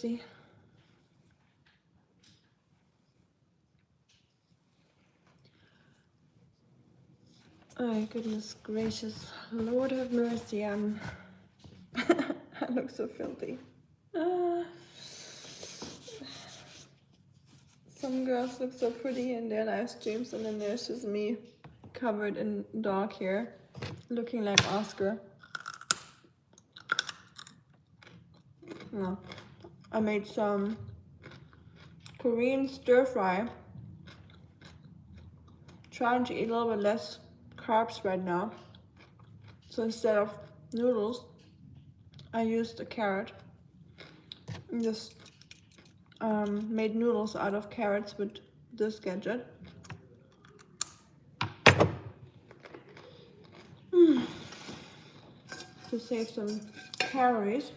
thirsty. Oh goodness gracious, Lord have mercy, I look so filthy. Some girls look so pretty in their live streams, and then there's just me covered in dog hair, looking like Oscar. No. I made some Korean stir fry. Trying to eat a little bit less carbs right now. So instead of noodles, I used a carrot. And just made noodles out of carrots with this gadget. To save some calories.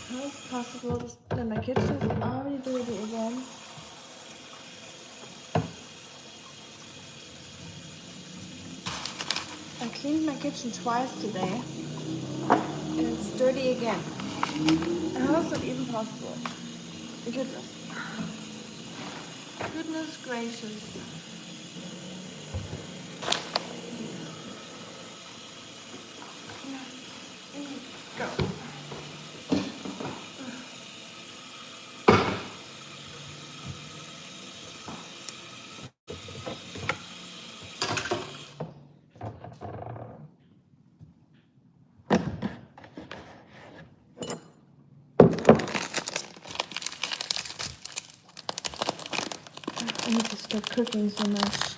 How is it possible that my kitchen is already dirty again? I cleaned my kitchen twice today, and it's dirty again. How is that even possible? Goodness. Goodness gracious. Go. I need to stop cooking so much.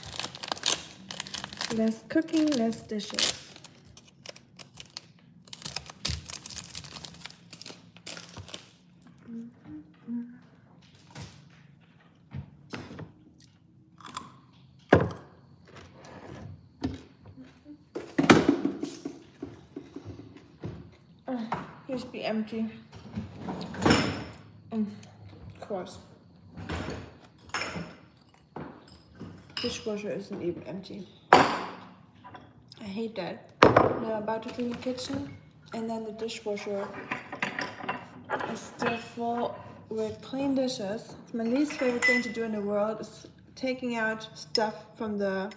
Less cooking, less dishes. Just be empty. Of course. Dishwasher isn't even empty. I hate that. Now I'm about to clean the kitchen, and then the dishwasher is still full with clean dishes. It's my least favorite thing to do in the world is taking out stuff from out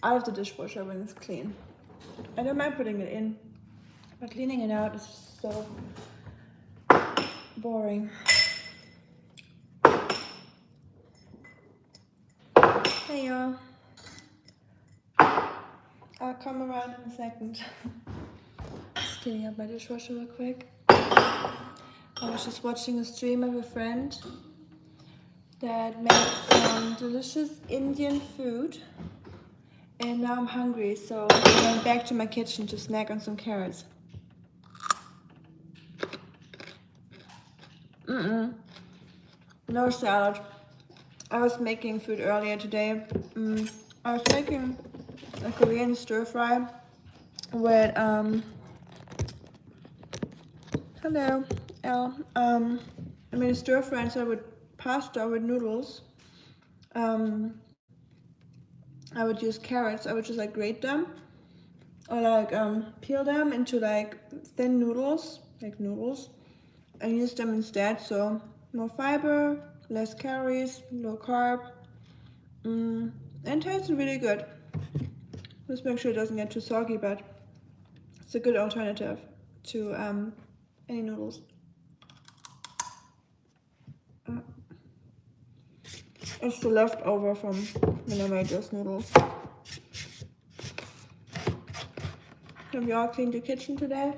of the dishwasher when it's clean. I don't mind putting it in, but cleaning it out is just so boring. Hey y'all. I'll come around in a second. Just cleaning up my dishwasher real quick. I was just watching a stream of a friend that made some delicious Indian food, and now I'm hungry, so I'm going back to my kitchen to snack on some carrots. No salad. I was making food earlier today. I was making a Korean stir fry with hello Elle. I made a stir fry instead with pasta with noodles. I would use carrots. I would just like grate them or like peel them into like thin noodles, and use them instead. So more fiber, less calories, low carb, and tastes really good. Just make sure it doesn't get too soggy, but it's a good alternative to any noodles. It's the leftover from when I made those noodles. Have you all cleaned your kitchen today?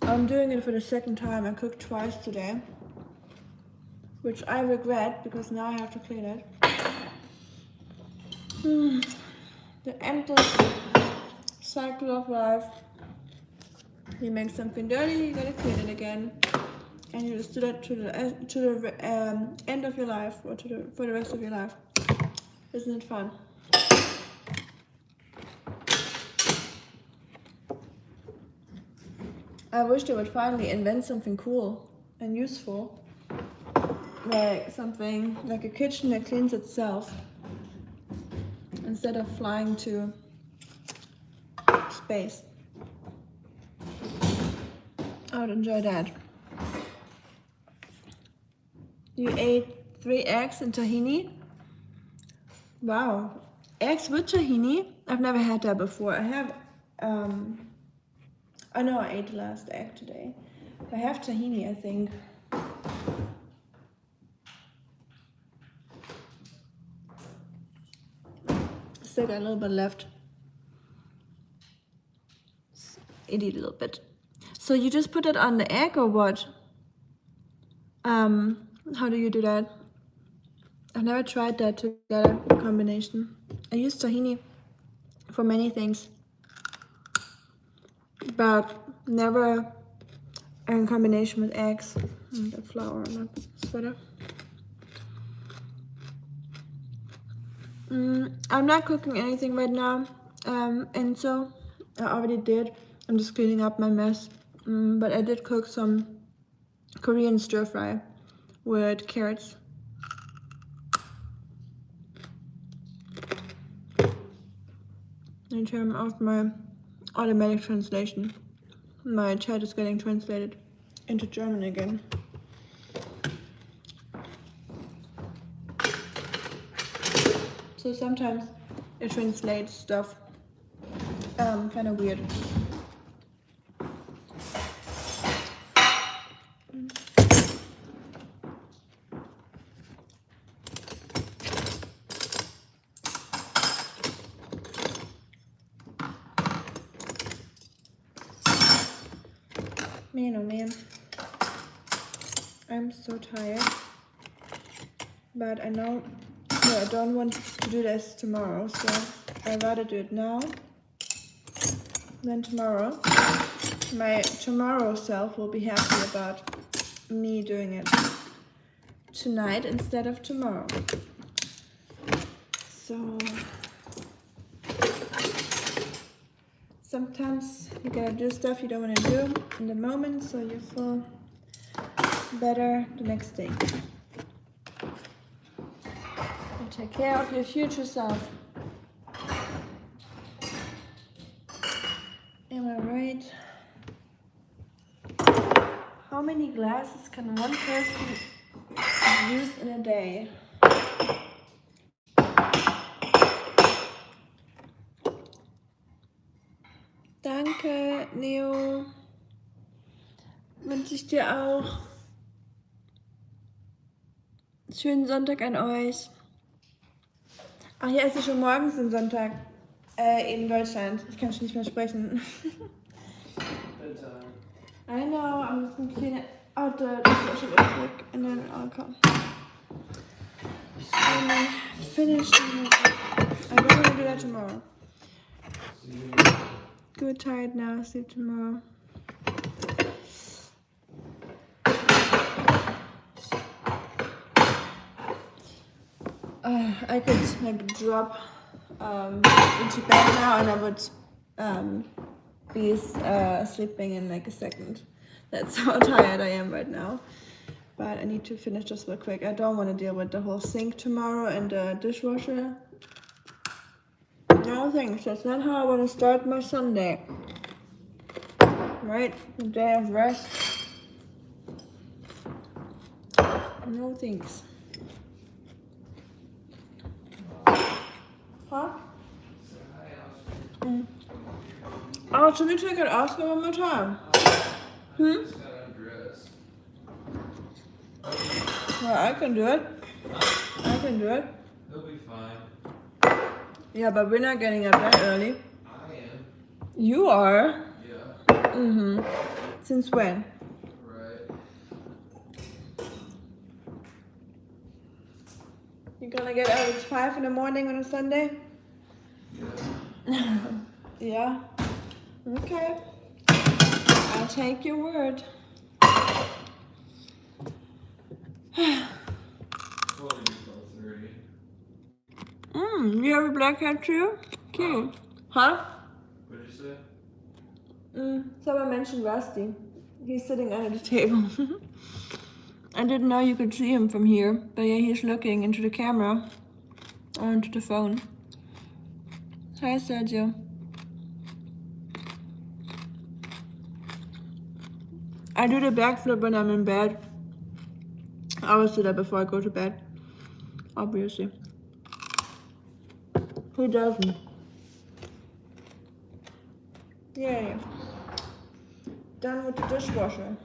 I'm doing it for the second time. I cooked twice today, which I regret because now I have to clean it. The endless cycle of life. You make something dirty, you gotta clean it again, and you just do that to the end of your life, or for the rest of your life. Isn't it fun? I wish they would finally invent something cool and useful. Like something like a kitchen that cleans itself instead of flying to space. I would enjoy that. You ate 3 eggs and tahini? Wow. Eggs with tahini? I've never had that before. I have, I know I ate the last egg today. I have tahini, I think. Still got a little bit left. Eat it a little bit. So you just put it on the egg or what? How do you do that? I've never tried that together combination. I use tahini for many things, but never in combination with eggs and the flour on the sweater. I'm not cooking anything right now, and so I already did. I'm just cleaning up my mess, but I did cook some Korean stir fry with carrots. In terms of my automatic translation, my chat is getting translated into German again. So sometimes it translates stuff kind of weird. Man, oh man, I'm so tired, but I know I don't want to do this tomorrow, so I'd rather do it now than tomorrow. My tomorrow self will be happy about me doing it tonight instead of tomorrow. So sometimes you gotta do stuff you don't want to do in the moment, so you feel better the next day. And take care of your future self. Am I right? How many glasses can one person use in a day? Danke, Neo. Wünsche ich dir auch. Schönen Sonntag an euch. Ach ja, es ist schon morgens ein Sonntag. In Deutschland. Ich kann schon nicht mehr sprechen. I know, I'm just gonna clean it out the dishwasher real quick and then I'll come. Finish. I don't want to do that tomorrow. Good, tired now. See you tomorrow. I could like drop into bed now and I would be sleeping in like a second. That's how tired I am right now. But I need to finish this real quick. I don't want to deal with the whole sink tomorrow and the dishwasher. No thanks, that's not how I want to start my Sunday. Right? The day of rest. No thanks. Huh? Oh, should we take it off one more time? Well, I can do it. I can do it. He'll be fine. Yeah, but we're not getting up that early. I am. You are? Yeah. Since when? Right. You're gonna get up at 5 in the morning on a Sunday? Yeah. Yeah? Okay. I'll take your word. You have a black hat too? Cute. Huh? What did you say? Someone mentioned Rusty. He's sitting under the table. I didn't know you could see him from here, but yeah, he's looking into the camera or into the phone. Hi, Sergio. I do the backflip when I'm in bed. I always do that before I go to bed, obviously. Who doesn't? Yay. Done with the dishwasher.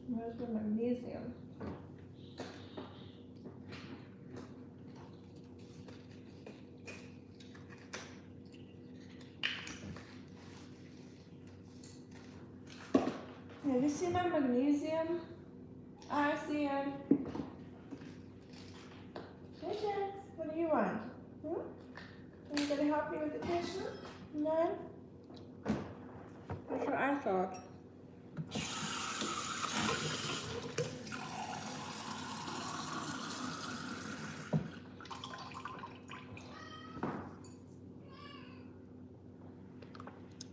Where's the magnesium? Have you seen my magnesium? I see it. Patience, what do you want? Are you gonna help me with the kitchen? No? That's what I thought.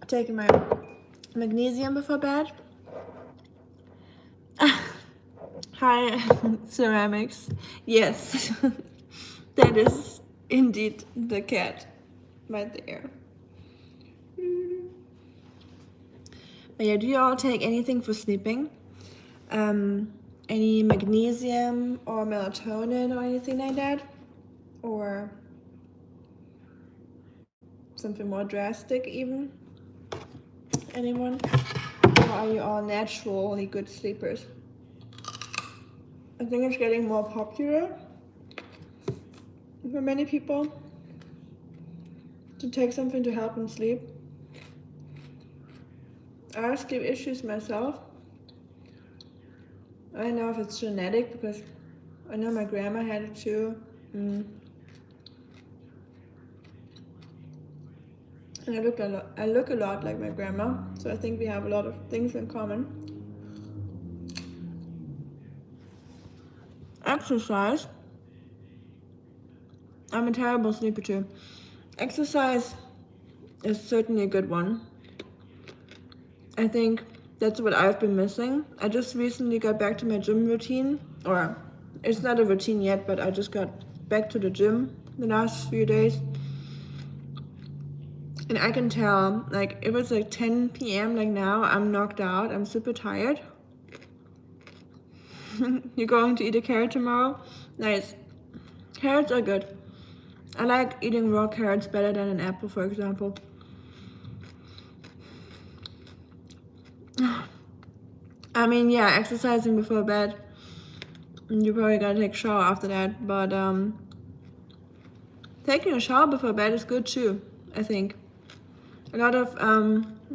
Taking my magnesium before bed. Hi, ceramics. Yes, that is indeed the cat right there. But yeah, do you all take anything for sleeping? Any magnesium or melatonin or anything like that? Or something more drastic even? Anyone? Or are you all naturally good sleepers? I think it's getting more popular for many people to take something to help them sleep. I have sleep issues myself. I don't know if it's genetic because I know my grandma had it too. And I look a lot like my grandma, so I think we have a lot of things in common. Exercise. I'm a terrible sleeper too. Exercise is certainly a good one. I think that's what I've been missing. I just recently got back to my gym routine, or it's not a routine yet, but I just got back to the gym the last few days. And I can tell, like, if it's like 10 p.m. like now, I'm knocked out, I'm super tired. You're going to eat a carrot tomorrow? Nice. Carrots are good. I like eating raw carrots better than an apple, for example. I mean, yeah, exercising before bed. You probably gotta take a shower after that, but taking a shower before bed is good too, I think. A lot of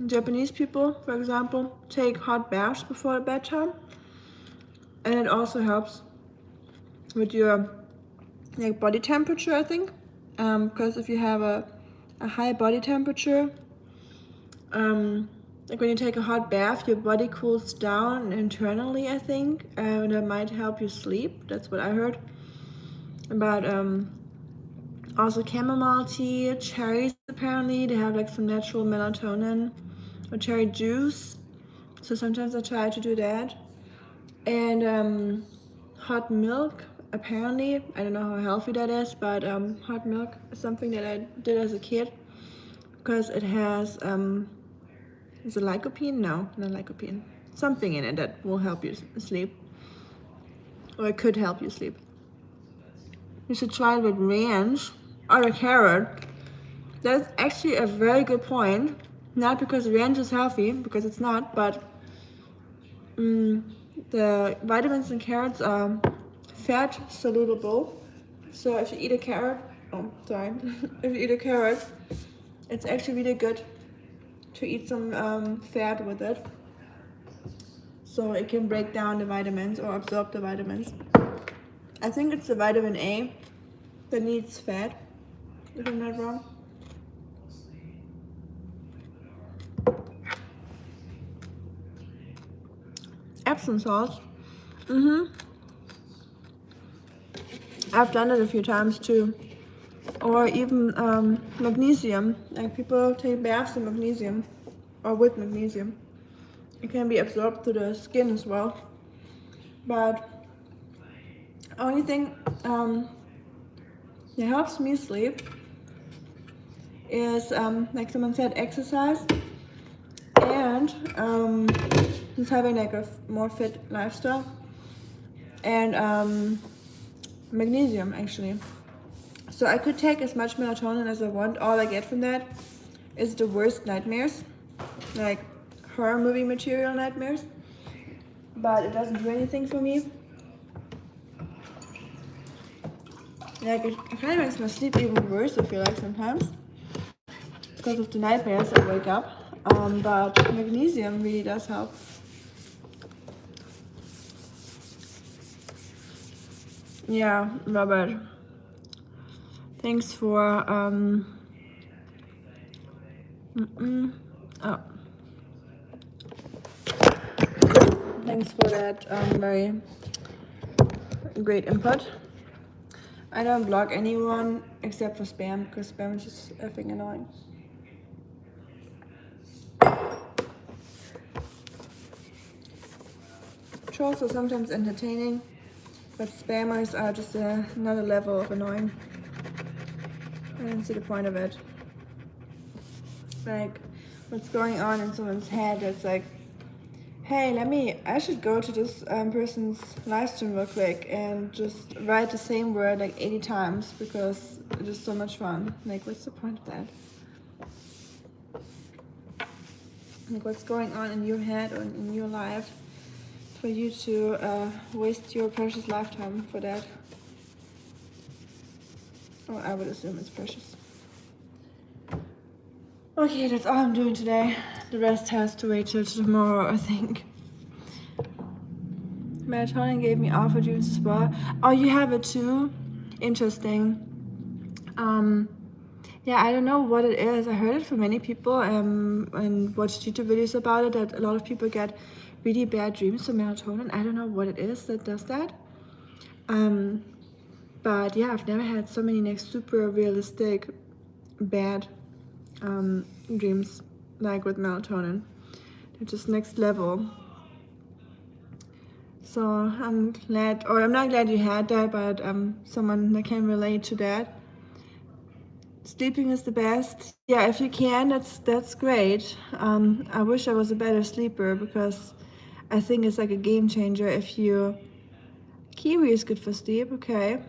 Japanese people, for example, take hot baths before bedtime, and it also helps with your like body temperature, I think, because if you have a high body temperature, like when you take a hot bath, your body cools down internally, I think, and that might help you sleep. That's what I heard. But also chamomile tea, cherries, apparently they have like some natural melatonin, or cherry juice. So sometimes I try to do that. And hot milk, apparently, I don't know how healthy that is, but hot milk is something that I did as a kid because it has is it lycopene? No, not lycopene. Something in it that will help you sleep, or it could help you sleep. You should try it with ranch or a carrot. That's actually a very good point. Not because ranch is healthy, because it's not, but the vitamins in carrots are fat soluble. So if you eat a carrot, if you eat a carrot, it's actually really good to eat some fat with it, so it can break down the vitamins or absorb the vitamins. I think it's the vitamin A that needs fat, if I'm not wrong. Epsom salts. I've done it a few times too. Or even magnesium. Like people take baths in magnesium or with magnesium. It can be absorbed through the skin as well. But only thing that helps me sleep is like someone said, exercise and just having like a more fit lifestyle, and magnesium actually. So I could take as much melatonin as I want. All I get from that is the worst nightmares, like horror movie material nightmares, but it doesn't do anything for me. Like it kind of makes my sleep even worse, I feel like sometimes, because of the nightmares I wake up. But magnesium really does help. Yeah, Robert. Thanks for oh. Thanks for that very great input. I don't block anyone except for spam, because spam is just effing annoying. Trolls are sometimes entertaining, but spammers are just another level of annoying. I don't see the point of it. Like, what's going on in someone's head that's like, hey, I should go to this person's live stream real quick and just write the same word like 80 times because it is so much fun. Like, what's the point of that? Like, what's going on in your head or in your life for you to waste your precious lifetime for that? Oh, I would assume it's precious. Okay, that's all I'm doing today. The rest has to wait till tomorrow, I think. Melatonin gave me alpha dreams as well. Oh, you have it too? Interesting. Yeah, I don't know what it is. I heard it from many people and watched YouTube videos about it, that a lot of people get really bad dreams from melatonin. I don't know what it is that does that. But yeah, I've never had so many like super realistic bad dreams like with melatonin. They're just next level. So I'm glad, or I'm not glad you had that, but someone that can relate to that. Sleeping is the best. Yeah, if you can, that's great. I wish I was a better sleeper because I think it's like a game changer if you. Kiwi is good for sleep. Okay.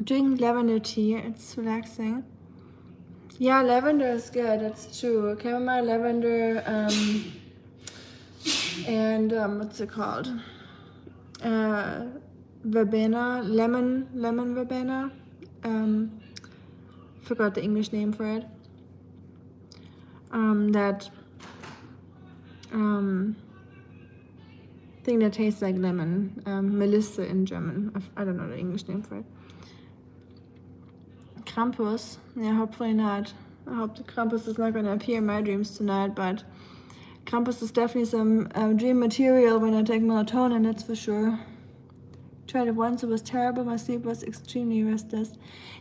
Drink lavender tea. It's relaxing. Yeah, lavender is good. That's true. Chamomile, lavender, and what's it called? Verbena, lemon verbena. Forgot the English name for it. That thing that tastes like lemon. Melisse in German. I don't know the English name for it. Krampus. Yeah, hopefully not. I hope the Krampus is not going to appear in my dreams tonight, but Krampus is definitely some dream material when I take melatonin, that's for sure. Tried it once, it was terrible. My sleep was extremely restless.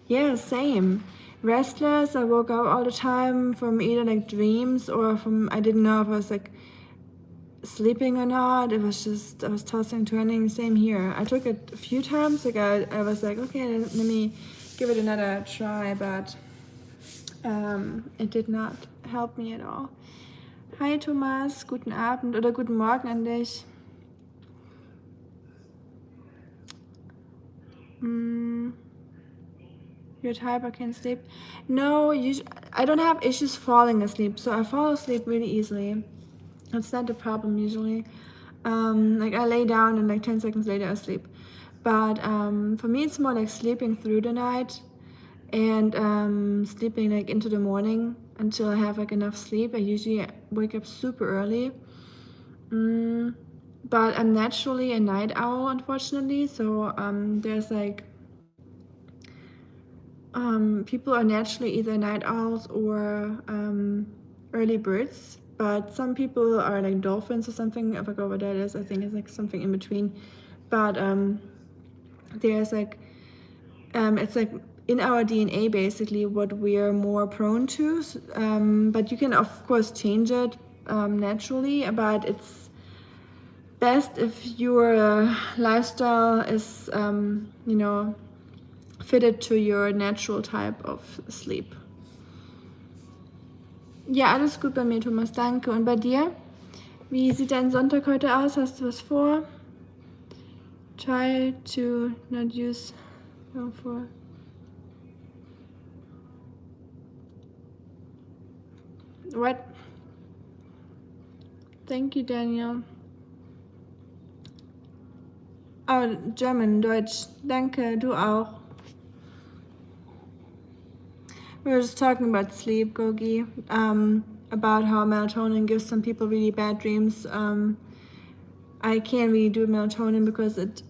Yeah, same. Restless. I woke up all the time from either like dreams or from, I didn't know if I was like sleeping or not. It was just, I was tossing, turning. Same here. I took it a few times. Like I was like, okay, let me give it another try, but it did not help me at all. Hi Thomas, guten Abend oder guten Morgen an dich. You're tired but can't sleep? No, I don't have issues falling asleep, so I fall asleep really easily. That's not the problem usually. Like I lay down and like 10 seconds later I sleep. But for me it's more like sleeping through the night and sleeping like into the morning until I have like enough sleep. I usually wake up super early. But I'm naturally a night owl, unfortunately. So there's like people are naturally either night owls or early birds, but some people are like dolphins or something. I forgot what that is. I think it's like something in between. But there's like it's like in our DNA basically what we're more prone to. But you can of course change it naturally. But it's best if your lifestyle is fitted to your natural type of sleep. Ja, alles gut bei mir, Thomas, danke. Und bei dir? Wie sieht dein Sonntag heute aus? Hast du was vor? Try to not use for. What? Thank you, Daniel. Oh, German, Deutsch. Danke, du auch. We were just talking about sleep, Gogi, about how melatonin gives some people really bad dreams. I can't really do melatonin because it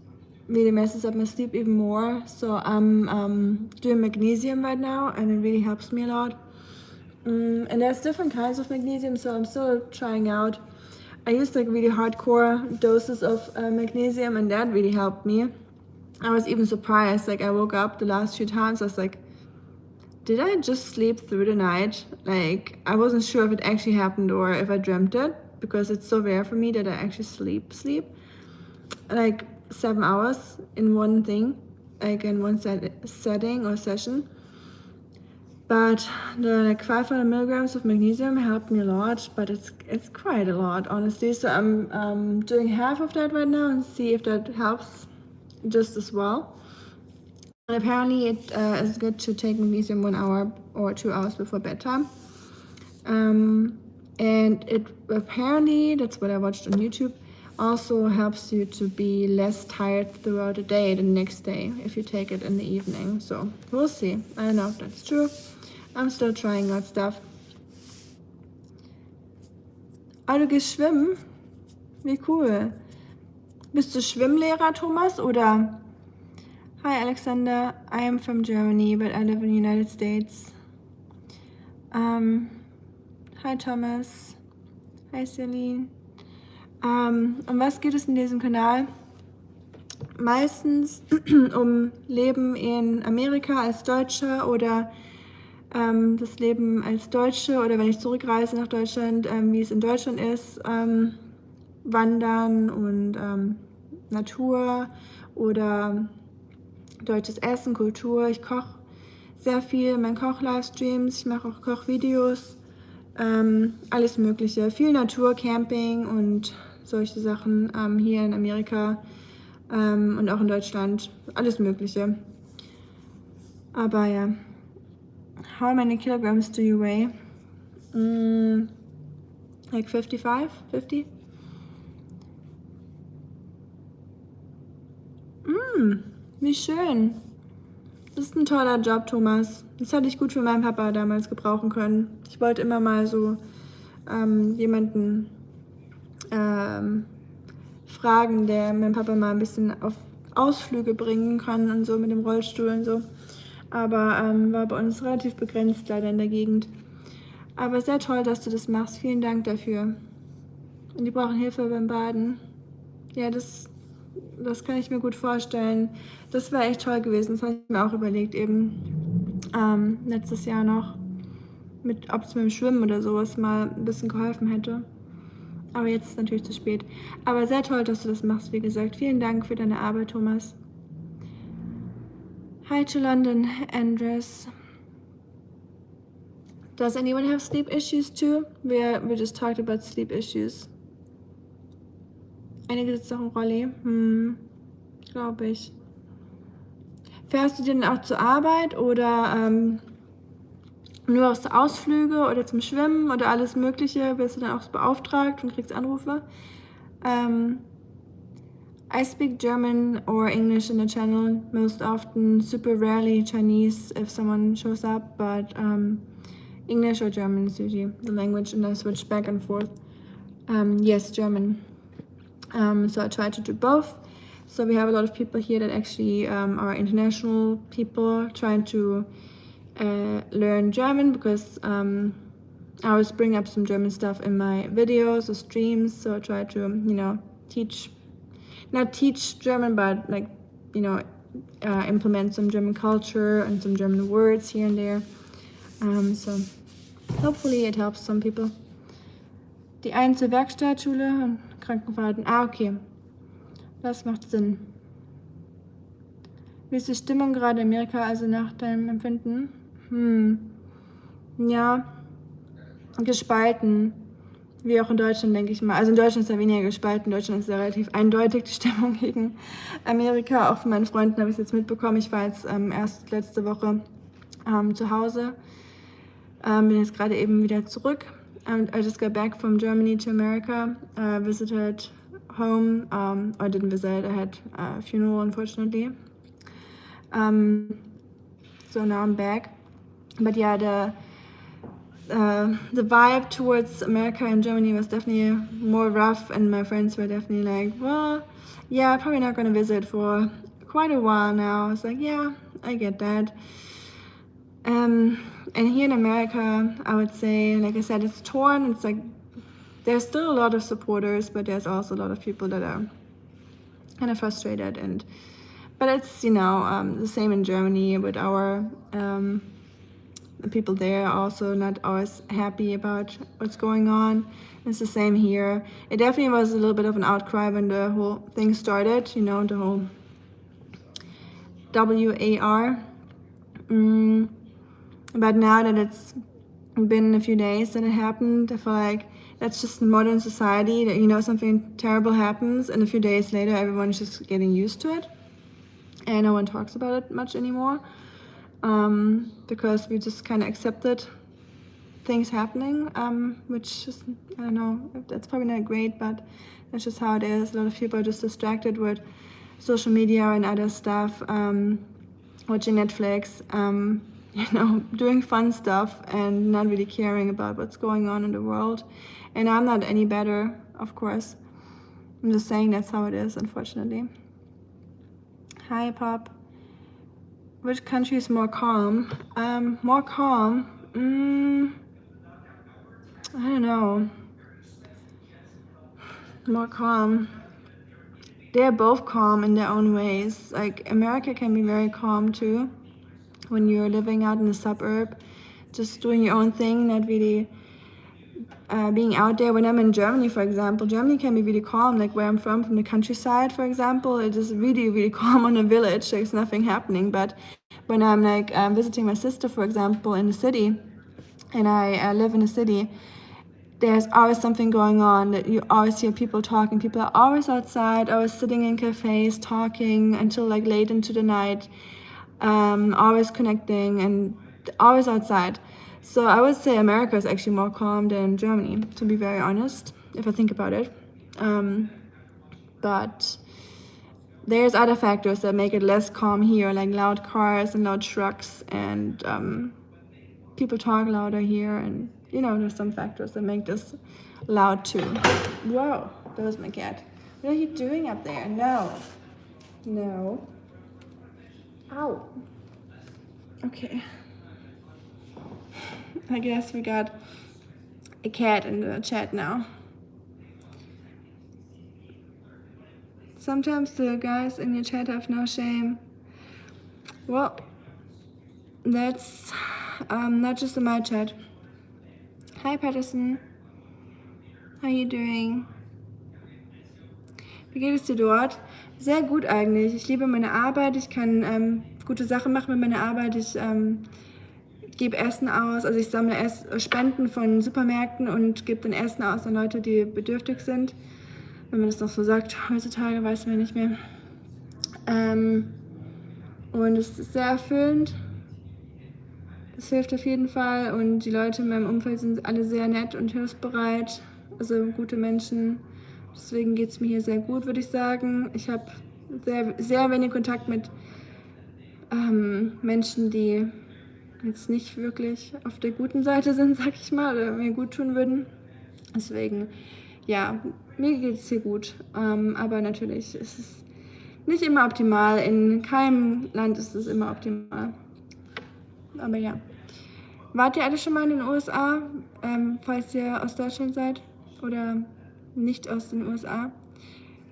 really messes up my sleep even more. So I'm doing magnesium right now, and it really helps me a lot. And there's different kinds of magnesium, so I'm still trying out. I used like really hardcore doses of magnesium, and that really helped me. I was even surprised, like I woke up the last few times, I was like, did I just sleep through the night? Like, I wasn't sure if it actually happened or if I dreamt it, because it's so rare for me that I actually sleep. Like 7 hours in one thing, like in one setting or session. But the like 500 milligrams of magnesium helped me a lot, but it's quite a lot, honestly. So I'm doing half of that right now and see if that helps just as well. And apparently it is good to take magnesium 1 hour or 2 hours before bedtime. And it apparently, that's what I watched on YouTube, also helps you to be less tired throughout the day the next day if you take it in the evening. So we'll see. I don't know if that's true. I'm still trying out stuff. Ah, du gehst schwimmen? Wie cool. Bist du Schwimmlehrer, Thomas, oder? Hi, Alexander. I am from Germany, but I live in the United States. Hi, Thomas. Hi, Celine. Um was geht es in diesem Kanal? Meistens um Leben in Amerika als Deutscher oder das Leben als Deutsche oder wenn ich zurückreise nach Deutschland, wie es in Deutschland ist, Wandern und Natur oder deutsches Essen, Kultur. Ich koche sehr viel, mein Koch-Livestreams, ich mache auch Kochvideos, alles Mögliche. Viel Natur, Camping und solche Sachen hier in Amerika und auch in Deutschland. Alles Mögliche. Aber ja. How many kilograms do you weigh? Like 55, 50? Wie schön. Das ist ein toller Job, Thomas. Das hätte ich gut für meinen Papa damals gebrauchen können. Ich wollte immer mal so jemanden fragen, der meinen Papa mal ein bisschen auf Ausflüge bringen kann und so mit dem Rollstuhl und so. Aber war bei uns relativ begrenzt leider in der Gegend. Aber sehr toll, dass du das machst. Vielen Dank dafür. Und die brauchen Hilfe beim Baden. Ja, das kann ich mir gut vorstellen. Das wäre echt toll gewesen. Das habe ich mir auch überlegt, eben letztes Jahr noch, ob es mit dem Schwimmen oder sowas mal ein bisschen geholfen hätte. Aber jetzt ist es natürlich zu spät. Aber sehr toll, dass du das machst, wie gesagt. Vielen Dank für deine Arbeit, Thomas. Hi to London, Andres. Does anyone have sleep issues too? We just talked about sleep issues. Einige sitzen auch im Rolli. Glaube ich. Fährst du denn auch zur Arbeit oder nur auf Ausflüge oder zum Schwimmen oder alles Mögliche? Wirst du dann auch beauftragt und kriegst Anrufe? I speak German or English in the channel most often, super rarely Chinese if someone shows up, but English or German is usually the language, and I switch back and forth. Yes, German. So I try to do both. So we have a lot of people here that actually are international people trying to learn German because I always bring up some German stuff in my videos or streams, so I try to, not teach German, but like, implement some German culture and some German words here and there. So hopefully it helps some people. Die einen zur Werkstattschule und Krankenfahrten. Okay. Das macht Sinn. Wie ist die Stimmung gerade in Amerika, also nach deinem Empfinden? Ja, gespalten. Wie auch in Deutschland, denke ich mal. Also in Deutschland ist ja weniger gespalten. In Deutschland ist ja relativ eindeutig die Stimmung gegen Amerika. Auch von meinen Freunden habe ich es jetzt mitbekommen. Ich war jetzt erst letzte Woche zu Hause. Bin jetzt gerade eben wieder zurück. I just got back from Germany to America. Visited home. I didn't visit. I had a funeral, unfortunately. So now I'm back. But yeah, the vibe towards America and Germany was definitely more rough, and my friends were definitely like, well, yeah, probably not going to visit for quite a while now. I was like, yeah, I get that. And here in America, I would say, like I said, it's torn. It's like there's still a lot of supporters, but there's also a lot of people that are kind of frustrated. But it's the same in Germany with our the people there are also not always happy about what's going on. It's the same here. It definitely was a little bit of an outcry when the whole thing started, the whole WAR. But now that it's been a few days that it happened, I feel like that's just modern society, that something terrible happens and a few days later everyone's just getting used to it and no one talks about it much anymore. Because we just kind of accepted things happening, which is, I don't know, that's probably not great, but that's just how it is. A lot of people are just distracted with social media and other stuff, watching Netflix, doing fun stuff and not really caring about what's going on in the world. And I'm not any better, of course. I'm just saying that's how it is, unfortunately. Hi, Pop. Which country is more calm? More calm? I don't know. More calm. They're both calm in their own ways. Like, America can be very calm too. When you're living out in the suburb, just doing your own thing, not really being out there. When I'm in Germany, for example, Germany can be really calm. Like where I'm from the countryside, for example, it is really, really calm on a village. There's nothing happening. But when I'm visiting my sister, for example, in the city, and I live in a city, there's always something going on. That you always hear people talking. People are always outside, always sitting in cafes, talking until like late into the night, always connecting and always outside. So I would say America is actually more calm than Germany, to be very honest, if I think about it. But there's other factors that make it less calm here, like loud cars and loud trucks, and people talk louder here, and there's some factors that make this loud too. Whoa, that was my cat. What are you doing up there? No. Ow. Okay. I guess we got a cat in the chat now. Sometimes the guys in your chat have no shame. Well, that's not just in my chat. Hi Patterson. How you doing? Wie geht es dir dort? Sehr gut eigentlich. Ich liebe meine Arbeit. Ich kann gute Sachen machen mit meiner Arbeit. Ich gebe Essen aus. Also ich sammle Spenden von Supermärkten und gebe dann Essen aus an Leute, die bedürftig sind. Wenn man das noch so sagt, heutzutage weiß man nicht mehr. Und es ist sehr erfüllend. Das hilft auf jeden Fall. Und die Leute in meinem Umfeld sind alle sehr nett und hilfsbereit. Also gute Menschen. Deswegen geht es mir hier sehr gut, würde ich sagen. Ich habe sehr, sehr wenig Kontakt mit Menschen, die jetzt nicht wirklich auf der guten Seite sind, sag ich mal, oder mir gut tun würden. Deswegen, ja, mir geht es hier gut. Aber natürlich ist es nicht immer optimal. In keinem Land ist es immer optimal. Aber ja. Wart ihr alle schon mal in den USA, falls ihr aus Deutschland seid oder nicht aus den USA?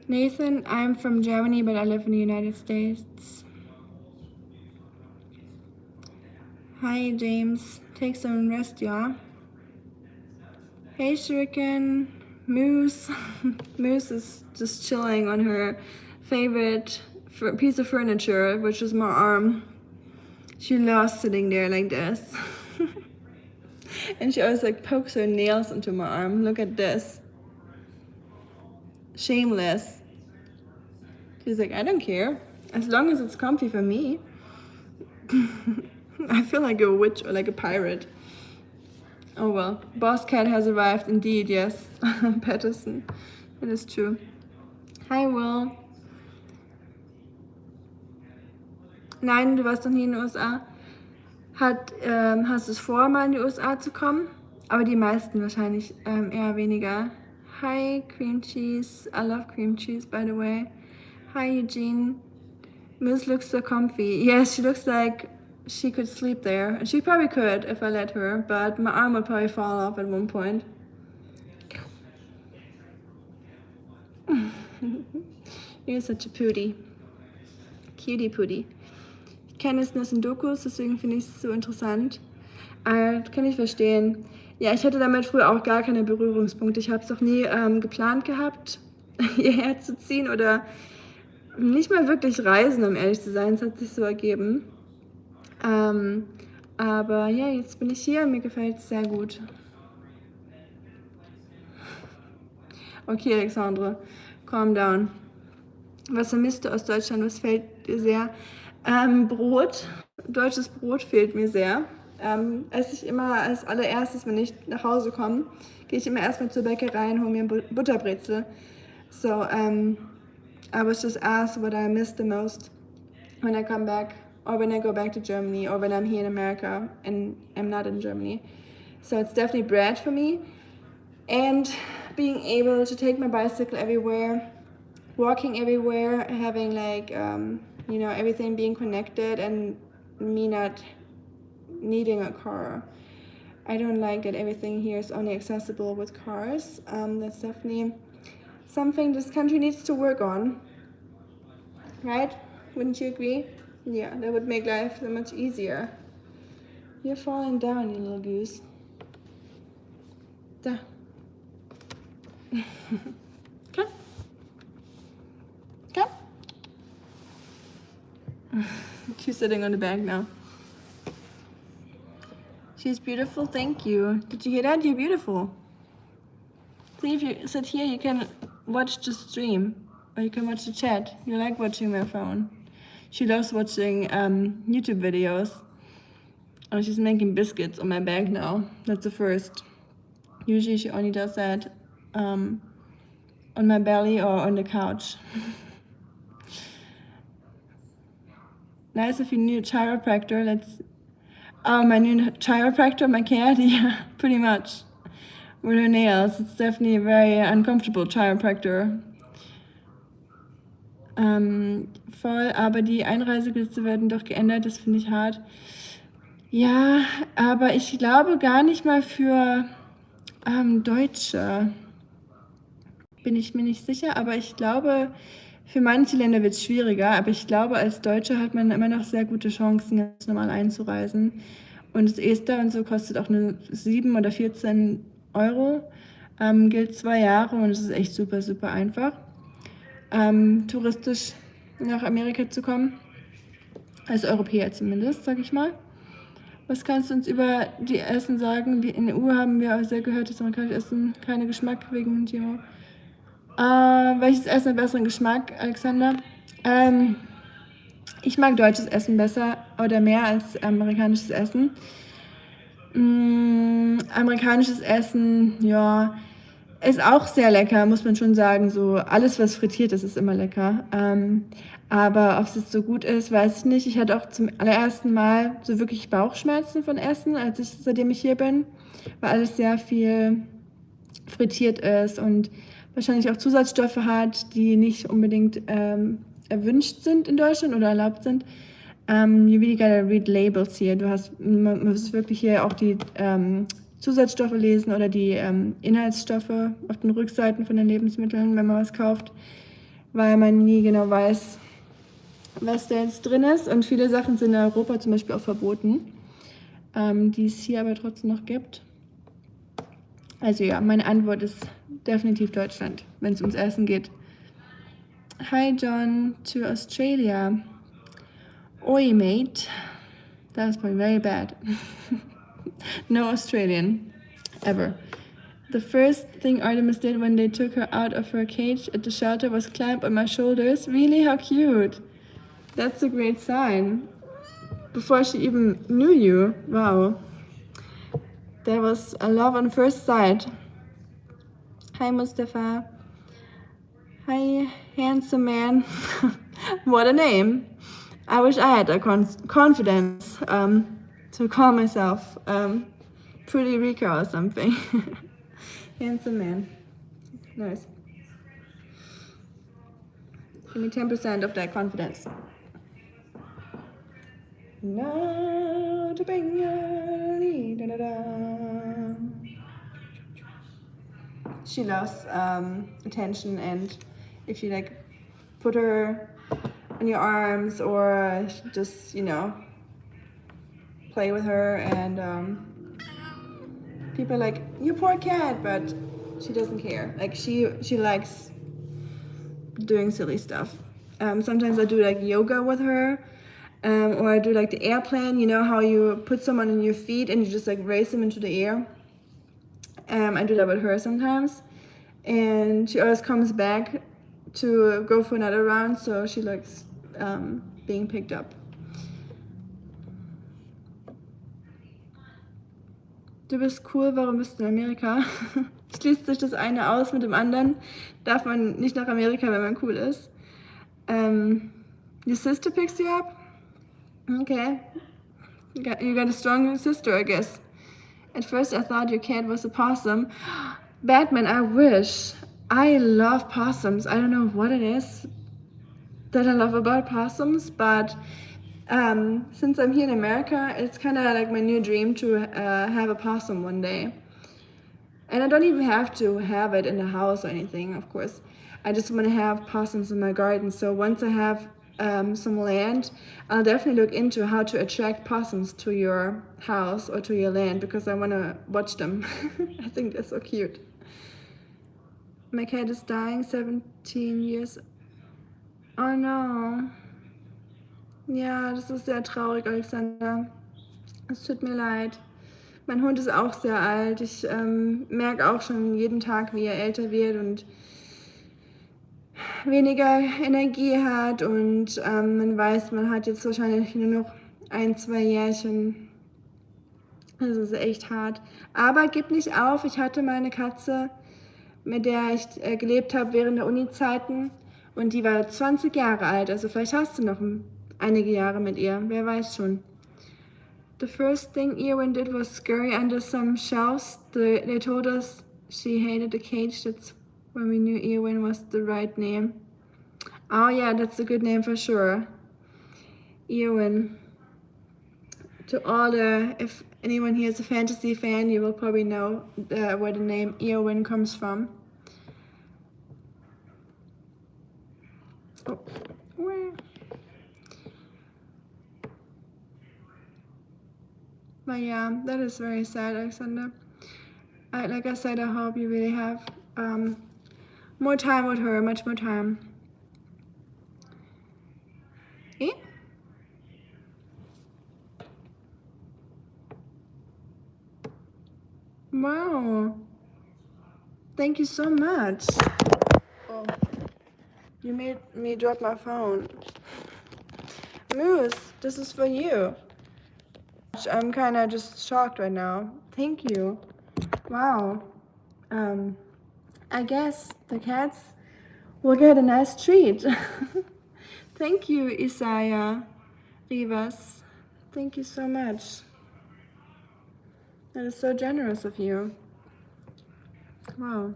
Nathan, I'm from Germany, but I live in the United States. Hi, James. Take some rest, yeah? Hey, Shuriken. Moose. Moose is just chilling on her favorite piece of furniture, which is my arm. She loves sitting there like this. And she always like pokes her nails into my arm. Look at this. Shameless. She's like, I don't care. As long as it's comfy for me. I feel like a witch or like a pirate. Oh well. Boss Cat has arrived indeed, yes. Patterson. It is true. Hi Will. Nein, du warst noch nie in den USA. Hast du es vor, mal in die USA zu kommen? Aber die meisten wahrscheinlich eher weniger. Hi, cream cheese. I love cream cheese, by the way. Hi, Eugene. Miss looks so comfy. Yes, she looks like she could sleep there. And she probably could if I let her, but my arm would probably fall off at one point. You're such a pootie. Cutie pootie. Ich kenne es nur in Dokus, deswegen finde ich es so interessant. Kann ich verstehen. Ja, ich hatte damit früher auch gar keine Berührungspunkte. Ich habe es auch nie geplant gehabt, hierher zu ziehen oder nicht mal wirklich reisen, um ehrlich zu sein. Es hat sich so ergeben. Aber ja, jetzt bin ich hier und mir gefällt es sehr gut. Okay, Alexandre, calm down. Was vermisst du aus Deutschland? Was fehlt dir sehr? Brot. Deutsches Brot fehlt mir sehr. Esse ich immer als allererstes, wenn ich nach Hause komme, gehe ich immer erstmal zur Bäckerei und hole mir ein Butterbrezel. So, I was just asked what I miss the most when I come back, or when I go back to Germany, or when I'm here in America and I'm not in Germany. So it's definitely bread for me. And being able to take my bicycle everywhere, walking everywhere, having like, everything being connected and me not needing a car. I don't like that everything here is only accessible with cars. That's definitely something this country needs to work on. Right? Wouldn't you agree? Yeah, that would make life so much easier. You're falling down, you little goose. Da. Come. Come. She's sitting on the bag now. She's beautiful, thank you. Did you hear that? You're beautiful. See, if you sit here, you can watch the stream. Or you can watch the chat. You like watching my phone. She loves watching YouTube videos. Oh, she's making biscuits on my bag now. That's the first. Usually she only does that on my belly or on the couch. Nice of your new chiropractor. My new chiropractor, my cat, yeah, pretty much. With her nails, it's definitely a very uncomfortable chiropractor. Voll, aber die Einreisegesetze werden doch geändert, das finde ich hart. Ja, aber ich glaube gar nicht mal für Deutsche. Bin ich mir nicht sicher, aber ich glaube, für manche Länder wird es schwieriger, aber ich glaube, als Deutsche hat man immer noch sehr gute Chancen, ganz normal einzureisen. Und das Ester und so kostet auch nur 7 oder 14 Euro, gilt 2 Jahre und es ist echt super, super einfach, touristisch nach Amerika zu kommen. Als Europäer zumindest, sag ich mal. Was kannst du uns über die Essen sagen? In der EU haben wir auch sehr gehört, dass amerikanisches Essen keinen Geschmack wegen GMO. Welches Essen hat besseren Geschmack, Alexander? Ich mag deutsches Essen besser oder mehr als amerikanisches Essen. Amerikanisches Essen, ja, ist auch sehr lecker, muss man schon sagen. So alles, was frittiert ist, ist immer lecker. Aber ob es jetzt so gut ist, weiß ich nicht. Ich hatte auch zum allerersten Mal so wirklich Bauchschmerzen von Essen, seitdem ich hier bin, weil alles sehr viel frittiert ist und wahrscheinlich auch Zusatzstoffe hat, die nicht unbedingt erwünscht sind in Deutschland oder erlaubt sind. You really gotta read labels hier. Man muss wirklich hier auch die Zusatzstoffe lesen oder die Inhaltsstoffe auf den Rückseiten von den Lebensmitteln, wenn man was kauft, weil man nie genau weiß, was da jetzt drin ist. Und viele Sachen sind in Europa zum Beispiel auch verboten, die es hier aber trotzdem noch gibt. Also ja, meine Antwort ist definitiv Deutschland, wenn es ums Essen geht. Hi John, to Australia. Oi mate. That was probably very bad. No Australian, ever. The first thing Artemis did when they took her out of her cage at the shelter was climb on my shoulders. Really, how cute. That's a great sign. Before she even knew you. Wow. There was a love on first sight. Hi, Mustafa. Hi, handsome man. What a name. I wish I had the confidence to call myself Pretty Rika or something. Handsome man. Nice. Give me 10% of that confidence. She loves attention, and if you like put her on your arms or just play with her, and people are like, you poor cat, but she doesn't care. Like she likes doing silly stuff. Sometimes I do like yoga with her, or I do like the airplane. You know how you put someone on your feet and you just like raise them into the air. I do that with her sometimes, and she always comes back to go for another round, so she likes being picked up. Du bist cool, warum bist du in Amerika? Schließt sich das eine aus mit dem anderen? Darf man nicht nach Amerika, wenn man cool ist? Your sister picks you up? Okay. You got a strong sister, I guess. At first I thought your cat was a possum. Batman, I wish. I love possums. I don't know what it is that I love about possums, but since I'm here in America, it's kind of like my new dream to have a possum one day. And I don't even have to have it in the house or anything, of course. I just want to have possums in my garden. So once I have some land, I'll definitely look into how to attract possums to your house or to your land, because I want to watch them. I think they're so cute. My cat is dying, 17 years. Oh no. Ja, das ist sehr traurig, Alexander. Es tut mir leid. Mein Hund ist auch sehr alt. Ich merke auch schon jeden Tag, wie er älter wird und weniger Energie hat, und man weiß, man hat jetzt wahrscheinlich nur noch 1-2 Jährchen. Das ist echt hart. Aber gib nicht auf. Ich hatte mal eine Katze, mit der ich gelebt habe während der Uni-Zeiten, und die war 20 Jahre alt. Also vielleicht hast du noch einige Jahre mit ihr. Wer weiß schon. The first thing Eowyn did was scurry under some shelves. They told us she hated the cage. That's when we knew Eowyn was the right name. Oh yeah, that's a good name for sure. Eowyn. If anyone here is a fantasy fan, you will probably know where the name Eowyn comes from. Oh, where? But yeah, that is very sad, Alexander. Like I said, I hope you really have more time with her, much more time. Eh? Wow. Thank you so much. Oh, you made me drop my phone. Moose, this is for you. I'm kind of just shocked right now. Thank you. Wow. I guess the cats will get a nice treat. Thank you, Isaiah Rivas. Thank you so much. That is so generous of you. Wow.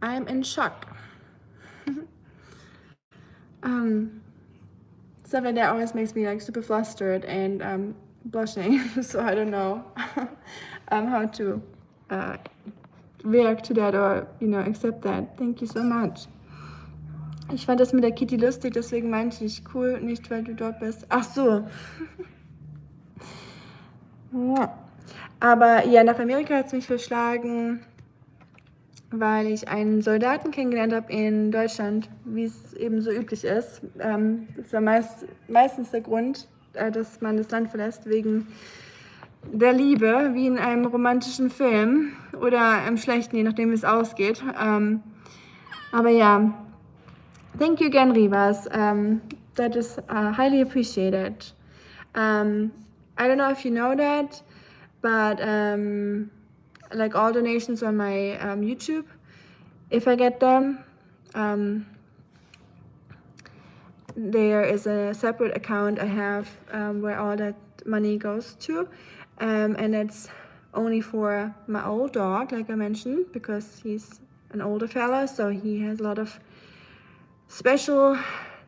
I'm in shock. stuff like that always makes me like super flustered and blushing. So I don't know how to react to that or, you know, accept that. Thank you so much. Ich fand das mit der Kitty lustig, deswegen meinte ich cool, nicht weil du dort bist. Ach so. Aber ja, nach Amerika hat es mich verschlagen, weil ich einen Soldaten kennengelernt habe in Deutschland, wie es eben so üblich ist. Das war meistens der Grund, dass man das Land verlässt, wegen der Liebe, wie in einem romantischen Film oder im schlechten, je nachdem wie es ausgeht. Aber ja, thank you again, Rivas. That is highly appreciated. I don't know if you know that, but like all donations on my YouTube, if I get them, there is a separate account I have where all that money goes to, and it's only for my old dog, like I mentioned, because he's an older fella, so he has a lot of special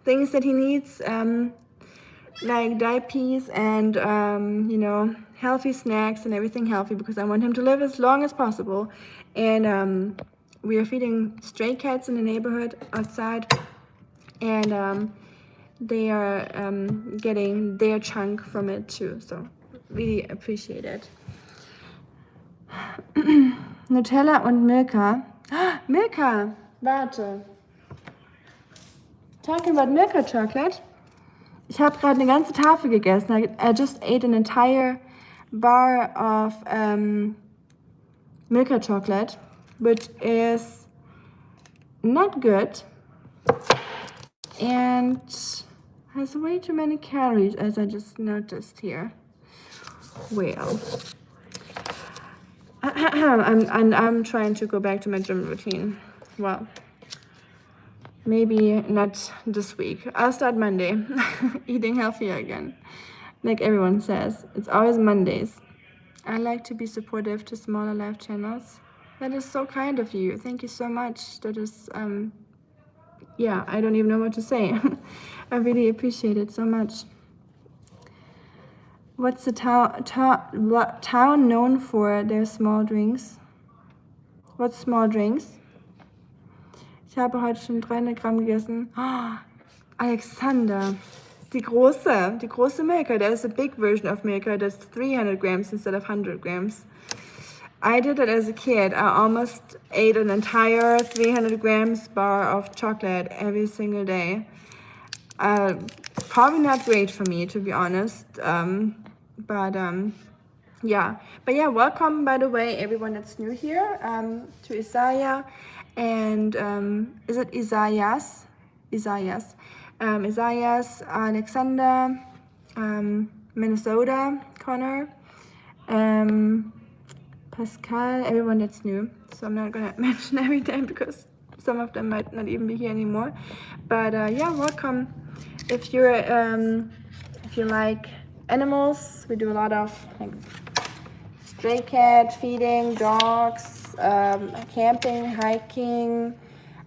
things that he needs, like diapers and you know, healthy snacks and everything healthy, because I want him to live as long as possible. And we are feeding stray cats in the neighborhood outside, and they are getting their chunk from it too, so really appreciate it. Nutella und Milka. Milka, warte. Talking about Milka chocolate. Ich habe gerade eine ganze Tafel gegessen. I just ate an entire bar of Milka chocolate, which is not good and has way too many calories, as I just noticed here. Well, I'm trying to go back to my gym routine. Well, maybe not this week. I'll start Monday, eating healthier again. Like everyone says, it's always Mondays. I like to be supportive to smaller life channels. That is so kind of you. Thank you so much. That is, yeah, I don't even know what to say. I really appreciate it so much. What's the town known for their small drinks? What's small drinks? Ich habe heute schon 300 Gramm gegessen. Oh, Alexander, die große Milka. There's a big version of Milka that's 300 grams instead of 100 grams. I did it as a kid. I almost ate an entire 300 grams bar of chocolate every single day. Probably not great for me, to be honest. Yeah. But yeah, welcome, by the way, everyone that's new here, to Isaiah. And is it Isaias? Isaias, Alexander, Minnesota, Connor, Pascal, everyone that's new. So I'm not gonna mention every name because some of them might not even be here anymore. But yeah, welcome. If you like animals, we do a lot of like stray cat feeding, dogs. Camping, hiking.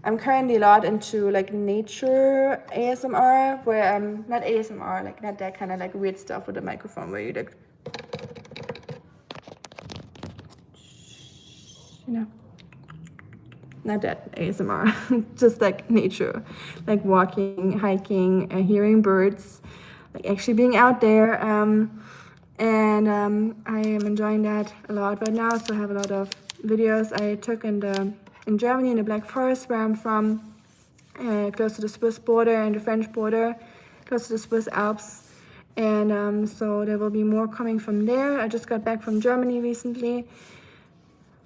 I'm currently a lot into like nature ASMR, where not ASMR, like not that kind of like weird stuff with a microphone where you like, you know, not that ASMR, just like nature, like walking, hiking, hearing birds, like actually being out there. And I am enjoying that a lot right now. So I have a lot of videos I took in Germany, in the Black Forest where I'm from, close to the Swiss border and the French border, close to the Swiss Alps. And so there will be more coming from there. I just got back from Germany recently.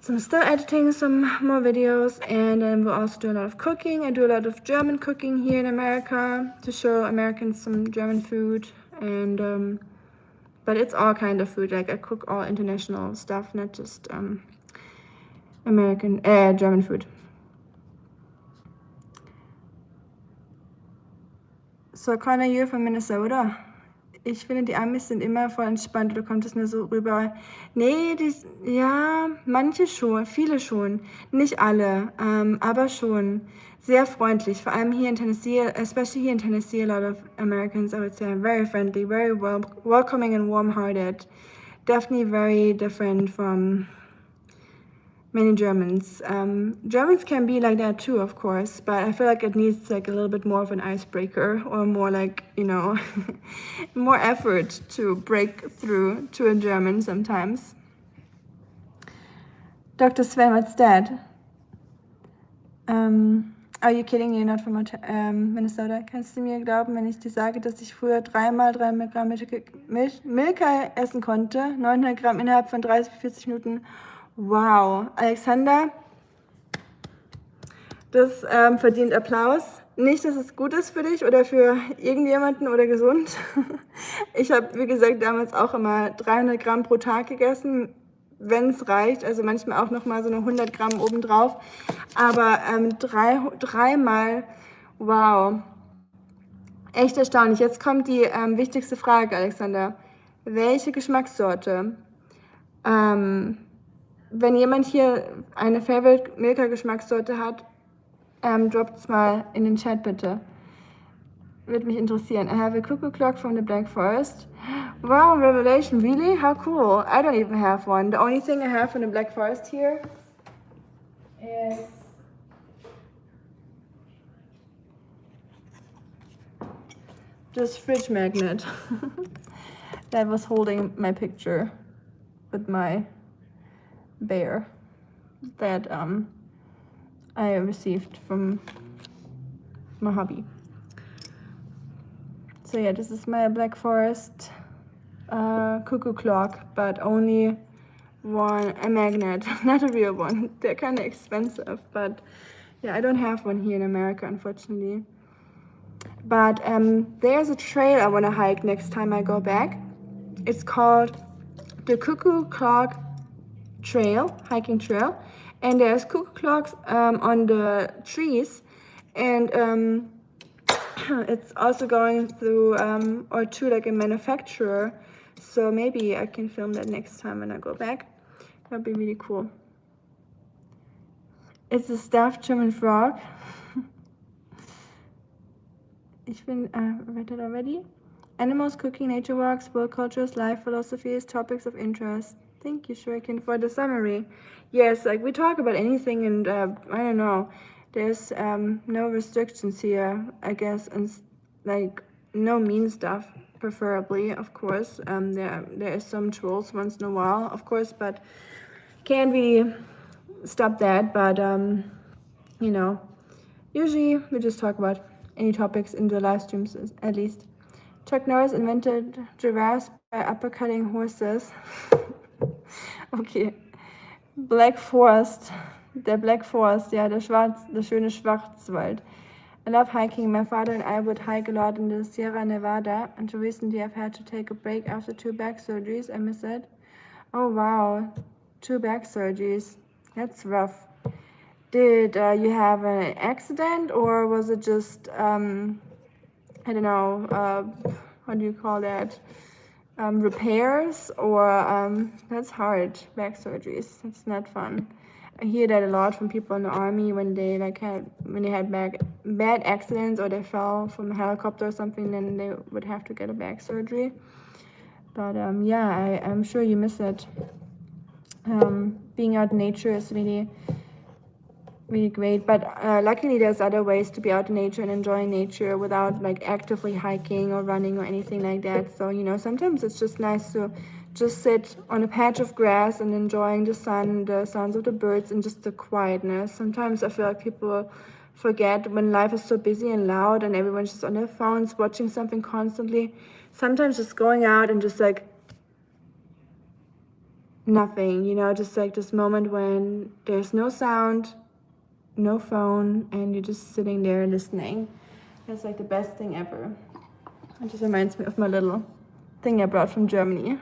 So I'm still editing some more videos, and then we'll also do a lot of cooking. I do a lot of German cooking here in America to show Americans some German food, and but it's all kind of food. Like I cook all international stuff, not just German food. So Connor, you're from Minnesota. Ich finde, die Amis sind immer voll entspannt, oder kommt es mir so rüber? Nee, ja, manche schon, viele schon. Nicht alle, aber schon. Sehr freundlich, vor allem hier in Tennessee, especially here in Tennessee, a lot of Americans, I would say, are very friendly, very welcoming and warm-hearted. Definitely very different from many Germans. Germans can be like that too, of course, but I feel like it needs like a little bit more of an icebreaker, or more like, you know, more effort to break through to a German sometimes. Dr. Sven, what's that? Are you kidding? You're not from Minnesota. Kannst du mir glauben, wenn ich dir sage, dass ich früher 3 Gramm Milka essen konnte? 900 Gramm innerhalb von 30 bis 40 Minuten. Wow. Alexander, das verdient Applaus. Nicht, dass es gut ist für dich oder für irgendjemanden oder gesund. Ich habe, wie gesagt, damals auch immer 300 Gramm pro Tag gegessen, wenn es reicht. Also manchmal auch nochmal so eine 100 Gramm obendrauf. Aber dreimal, wow. Echt erstaunlich. Jetzt kommt die wichtigste Frage, Alexander. Welche Geschmackssorte? Wenn jemand hier eine Favorite Milka-Geschmackssorte hat, droppt es mal in den Chat bitte. Würde mich interessieren. I have a cuckoo clock from the Black Forest. Wow, revelation, really? How cool. I don't even have one. The only thing I have from the Black Forest here is this fridge magnet that was holding my picture with my bear that I received from my hubby. So yeah, this is my Black Forest cuckoo clock, but only one, a magnet, not a real one. They're kind of expensive, but yeah, I don't have one here in America, unfortunately. But there's a trail I want to hike next time I go back. It's called the Cuckoo Clock Trail, hiking trail, and there's cuckoo clocks on the trees, and it's also going through or to like a manufacturer, so maybe I can film that next time when I go back. That'd be really cool. It's a stuffed German frog. Ich bin read it already. Animals, cooking, nature walks, world cultures, life philosophies, topics of interest. Thank you, Shuriken, for the summary. Yes, like we talk about anything, and I don't know. There's no restrictions here, I guess, and like no mean stuff, preferably, of course. There is some trolls once in a while, of course, but can't really stop that. But you know, usually we just talk about any topics in the live streams, at least. Chuck Norris invented giraffes by uppercutting horses. Okay. Black Forest. Der Black Forest, ja, der schöne Schwarzwald. I love hiking. My father and I would hike a lot in the Sierra Nevada. Until recently, I've had to take a break after 2 back surgeries. I miss it. Oh, wow. 2 back surgeries. That's rough. Did you have an accident, or was it just, I don't know, how do you call that? Repairs, or that's hard, back surgeries. That's not fun. I hear that a lot from people in the army when they had bad accidents, or they fell from a helicopter or something, then they would have to get a back surgery. But yeah, I'm sure you miss it. Being out in nature is really, really great, but luckily there's other ways to be out in nature and enjoying nature without like actively hiking or running or anything like that. So, you know, sometimes it's just nice to just sit on a patch of grass and enjoying the sun, the sounds of the birds, and just the quietness. Sometimes I feel like people forget when life is so busy and loud and everyone's just on their phones watching something constantly. Sometimes just going out and just like nothing, you know, just like this moment when there's no sound, no phone, and you're just sitting there listening. That's like the best thing ever. It just reminds me of my little thing I brought from Germany.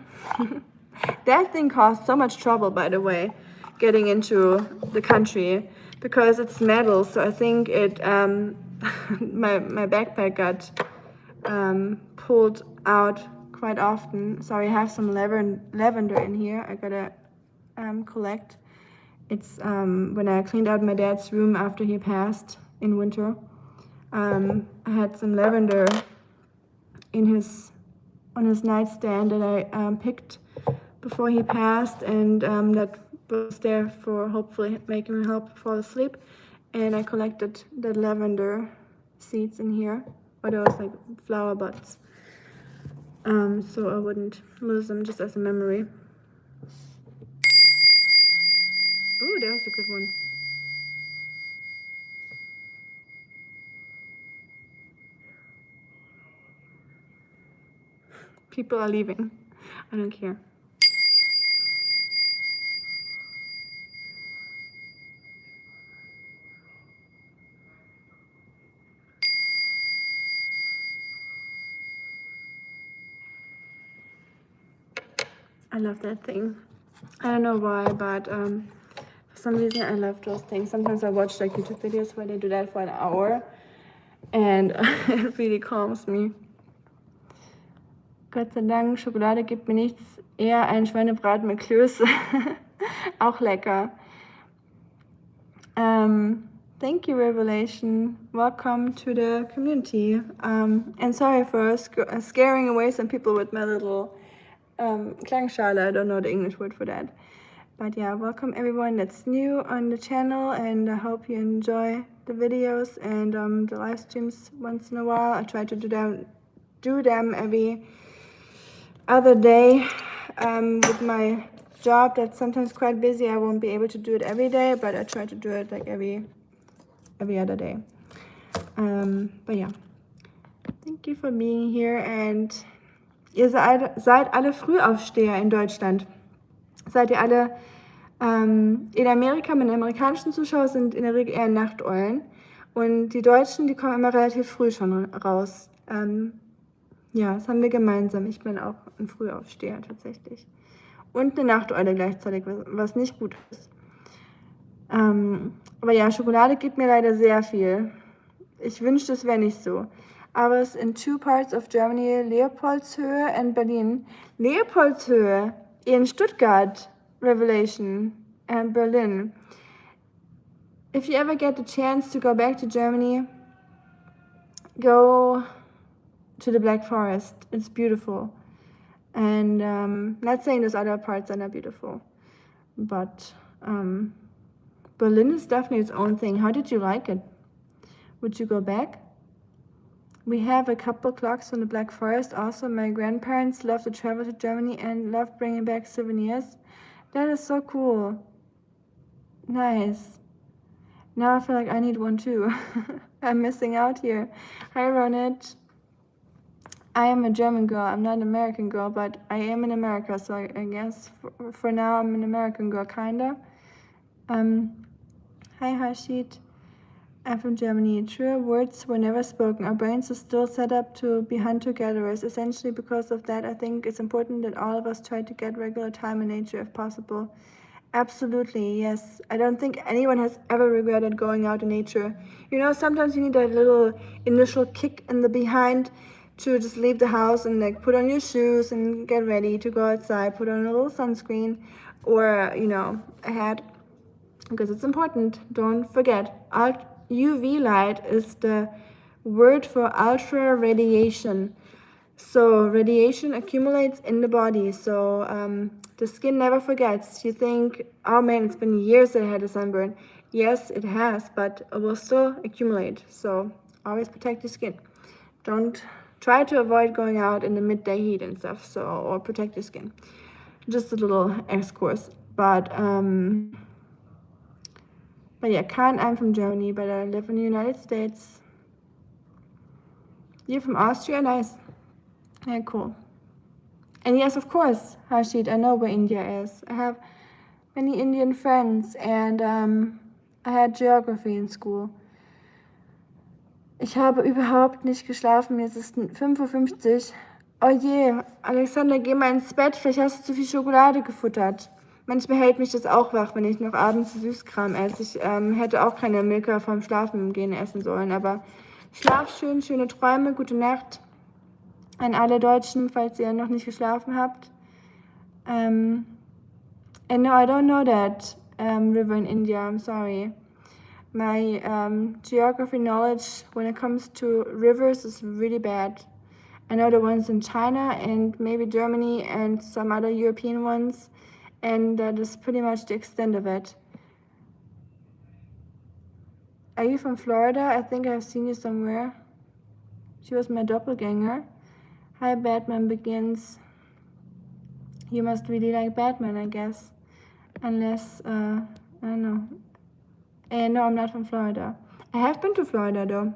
That thing caused so much trouble, by the way, getting into the country, because it's metal. So I think it my backpack got pulled out quite often. So I have some lavender in here. I gotta collect. It's when I cleaned out my dad's room after he passed in winter. I had some lavender on his nightstand that I picked before he passed, and that was there for hopefully making him help fall asleep. And I collected the lavender seeds in here, or those like flower buds, so I wouldn't lose them, just as a memory. Ooh, that was a good one. People are leaving. I don't care. I love that thing. I don't know why, but for some reason I love those things. Sometimes I watch like YouTube videos where they do that for an hour, and it really calms me. Gott sei Dank, Schokolade gibt mir nichts, eher ein Schweinebraten mit Klöße. Auch lecker. Thank you, Revelation. Welcome to the community. And sorry for scaring away some people with my little Klangschale. I don't know the English word for that. But yeah, welcome everyone that's new on the channel, and I hope you enjoy the videos and the live streams once in a while. I try to do them every other day. With my job that's sometimes quite busy, I won't be able to do it every day, but I try to do it like every other day. But yeah, thank you for being here. And ihr seid alle Frühaufsteher in Deutschland. Seid ihr alle in Amerika, meine amerikanischen Zuschauer sind in der Regel eher Nachteulen, und die Deutschen, die kommen immer relativ früh schon raus. Ja, das haben wir gemeinsam. Ich bin auch ein Frühaufsteher tatsächlich. Und eine Nachteule gleichzeitig, was nicht gut ist. Aber ja, Schokolade gibt mir leider sehr viel. Ich wünschte, es wäre nicht so. I was in 2 parts of Germany, Leopoldshöhe and Berlin. Leopoldshöhe in Stuttgart, Revelation, and Berlin. If you ever get the chance to go back to Germany, go to the Black Forest. It's beautiful. And not saying those other parts are not beautiful, but Berlin is definitely its own thing. How did you like it? Would you go back? We have a couple clocks from the Black Forest. Also, my grandparents love to travel to Germany and love bringing back souvenirs. That is so cool. Nice. Now I feel like I need one too. I'm missing out here. Hi, Ronit. I am a German girl. I'm not an American girl, but I am in America, so I guess for now I'm an American girl, kinda. Hi, Hashid. I'm from Germany. True words were never spoken. Our brains are still set up to be hunter-gatherers. Essentially, because of that, I think it's important that all of us try to get regular time in nature if possible. Absolutely, yes. I don't think anyone has ever regretted going out in nature. You know, sometimes you need that little initial kick in the behind to just leave the house and like put on your shoes and get ready to go outside, put on a little sunscreen or, you know, a hat, because it's important. Don't forget, UV light is the word for ultra radiation. So radiation accumulates in the body. So the skin never forgets. You think, oh man, it's been years that I had a sunburn. Yes, it has, but it will still accumulate. So always protect your skin. Don't try to avoid going out in the midday heat and stuff. So, or protect your skin. Just a little excursus. But yeah, Khan, I'm from Germany, but I live in the United States. You're from Austria? Nice. Yeah, cool. And yes, of course, Harshit, I know where India is. I have many Indian friends, and I had geography in school. Ich habe überhaupt nicht geschlafen, jetzt ist 5:50 Uhr. Oh je, Alexander, geh mal ins Bett, vielleicht hast du zu viel Schokolade gefuttert. Manchmal hält mich das auch wach, wenn ich noch abends Süßkram esse. Ich hätte auch keine Milka vorm Schlafen gehen essen sollen, aber schlaf schön, schöne Träume, gute Nacht. An alle Deutschen, falls ihr noch nicht geschlafen habt. And no, I don't know that river in India, I'm sorry. My geography knowledge when it comes to rivers is really bad. I know the ones in China and maybe Germany and some other European ones, and that is pretty much the extent of it. Are you from Florida? I think I've seen you somewhere. She was my doppelganger. Hi, Batman Begins. You must really like Batman, I guess. Unless, I don't know. No, I'm not from Florida. I have been to Florida though.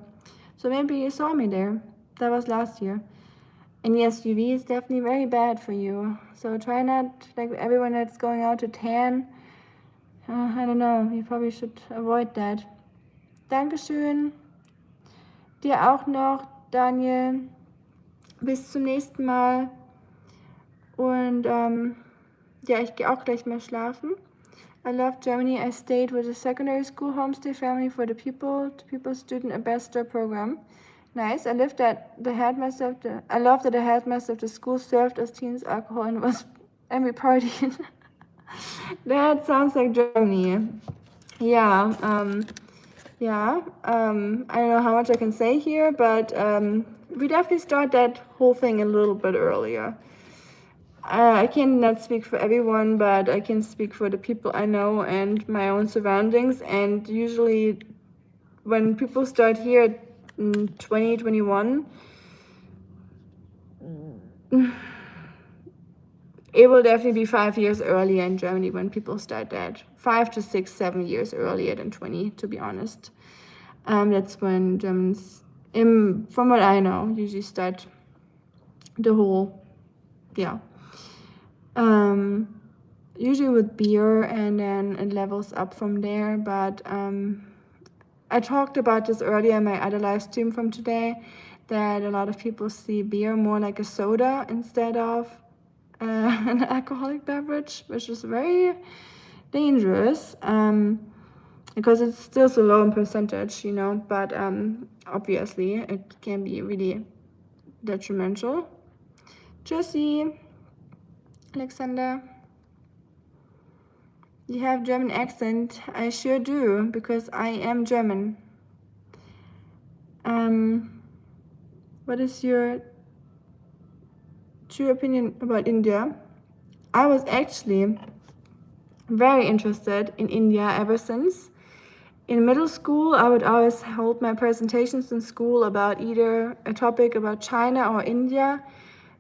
So maybe you saw me there. That was last year. And yes, UV is definitely very bad for you. So try not, like everyone that's going out to tan, I don't know, you probably should avoid that. Dankeschön. Dir auch noch, Daniel. Bis zum nächsten Mal. Und ja, ich gehe auch gleich mal schlafen. I love Germany. I stayed with a secondary school homestay family for the pupil student ambassador program. Nice. I love that the headmaster of the school served us teens alcohol and we partied. That sounds like Germany. Yeah. I don't know how much I can say here, but we definitely start that whole thing a little bit earlier. I cannot speak for everyone, but I can speak for the people I know and my own surroundings. And usually when people start here in 2021, it will definitely be 5 years earlier in Germany when people start that. 5 to 6, 7 years earlier than 20, to be honest. That's when Germans, from what I know, usually start the whole, usually with beer, and then it levels up from there. But I talked about this earlier in my other live stream from today, that a lot of people see beer more like a soda instead of an alcoholic beverage, which is very dangerous because it's still so low in percentage, but obviously it can be really detrimental. Tschüssi, Alexander. You have German accent. I sure do, because I am German. What is your true opinion about India? I was actually very interested in India ever since. In middle school, I would always hold my presentations in school about either a topic about China or India.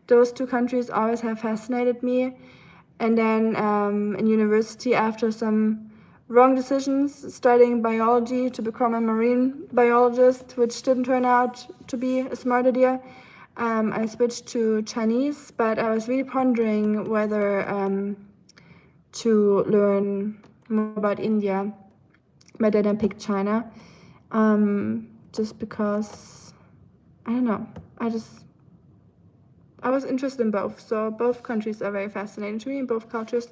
Those two countries always have fascinated me. And then in university, after some wrong decisions, studying biology to become a marine biologist, which didn't turn out to be a smart idea, I switched to Chinese, but I was really pondering whether to learn more about India, but then I picked China, just because, I don't know, I was interested in both, so both countries are very fascinating to me, both cultures.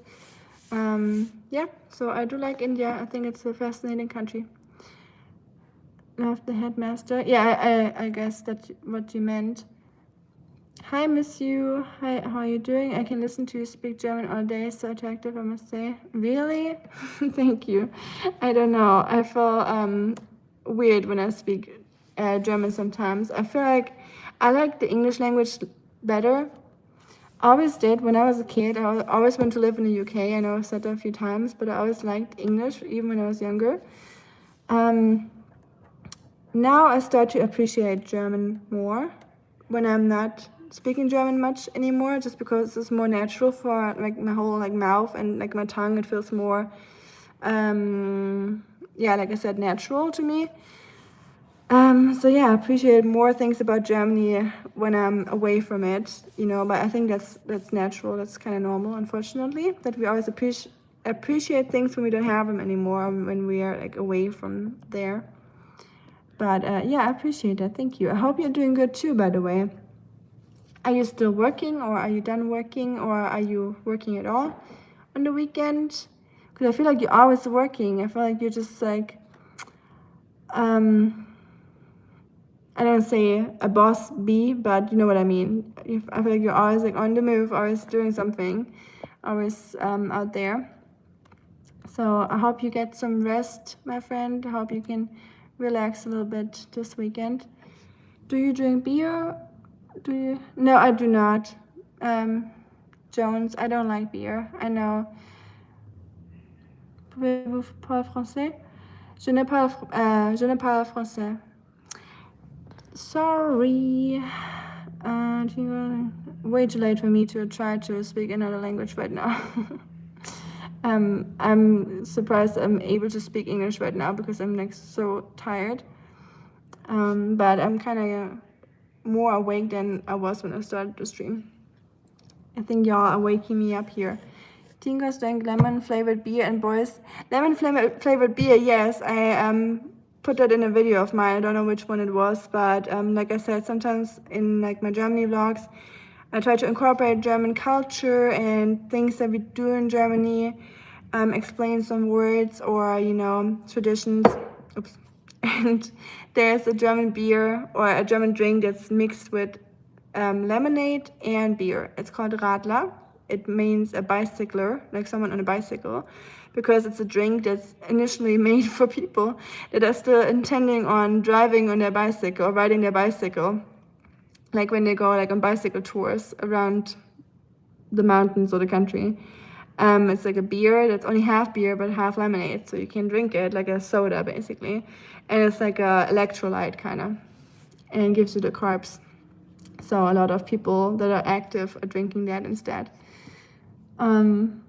So I do like India. I think it's a fascinating country. Love the headmaster. Yeah, I guess that's what you meant. Hi, miss you. Hi, how are you doing? I can listen to you speak German all day. So attractive, I must say. Really? Thank you. I don't know. I feel weird when I speak German sometimes. I feel like I like the English language better. I always did. When I was a kid, I always went to live in the UK. I know I've said that a few times, but I always liked English, even when I was younger. Now I start to appreciate German more when I'm not speaking German much anymore, just because it's more natural for like my whole like mouth and like my tongue. It feels more, like I said, natural to me. I appreciate more things about Germany when I'm away from it, but I think that's natural. That's kind of normal, unfortunately, that we always appreciate things when we don't have them anymore, when we are like away from there. But I appreciate that. Thank you. I hope you're doing good too, by the way. Are you still working, or are you done working, or are you working at all on the weekend? Because I feel like you're always working. I feel like you're just like, I don't say a boss bee, but you know what I mean. I feel like you're always like on the move, always doing something, always out there. So I hope you get some rest, my friend. I hope you can relax a little bit this weekend. Do you drink beer? Do you? No, I do not. Jones, I don't like beer. I know. Pouvez-vous parler français? Je ne parle français. Sorry. Way too late for me to try to speak another language right now. I'm surprised I'm able to speak English right now because I'm like so tired. But I'm kind of more awake than I was when I started the stream. I think y'all are waking me up here. Tingos drank lemon flavored beer, and boys, lemon flavored beer, yes. I put that in a video of mine. I don't know which one it was, but like I said, sometimes in like my Germany vlogs, I try to incorporate German culture and things that we do in Germany, explain some words or, you know, traditions. Oops. And there's a German beer or a German drink that's mixed with lemonade and beer. It's called Radler. It means a bicycler, like someone on a bicycle, because it's a drink that's initially made for people that are still intending on driving on their bicycle or riding their bicycle, like when they go like on bicycle tours around the mountains or the country. It's like a beer that's only half beer but half lemonade, so you can drink it like a soda basically, and it's like a electrolyte kind of, and gives you the carbs. So a lot of people that are active are drinking that instead. Having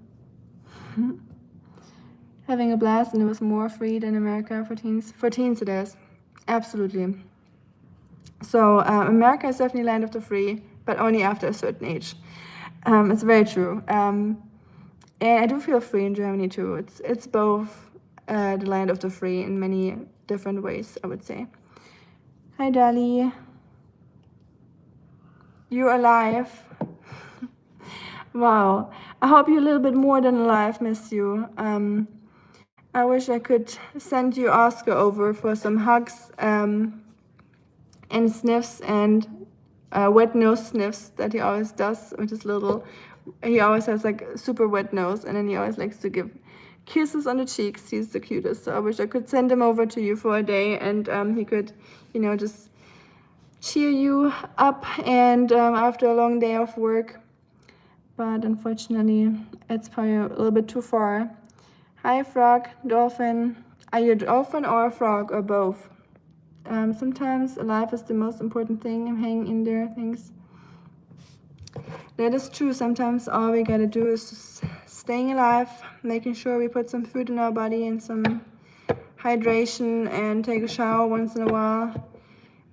a blast, and it was more free than America for teens. For teens it is, absolutely. So America is definitely land of the free, but only after a certain age. It's very true. And I do feel free in Germany too. It's both the land of the free in many different ways, I would say. Hi, Dali. You're alive. Wow. I hope you're a little bit more than alive, miss you. I wish I could send you Oscar over for some hugs and sniffs and wet nose sniffs that he always does with his little. He always has like super wet nose, and then he always likes to give kisses on the cheeks. He's the cutest. So I wish I could send him over to you for a day, and he could, you know, just cheer you up and after a long day of work. But unfortunately, it's probably a little bit too far. Hi, frog, dolphin. Are you a dolphin or a frog or both? Sometimes life is the most important thing. I'm hanging in there, things. That is true. Sometimes all we gotta do is just staying alive, making sure we put some food in our body and some hydration, and take a shower once in a while,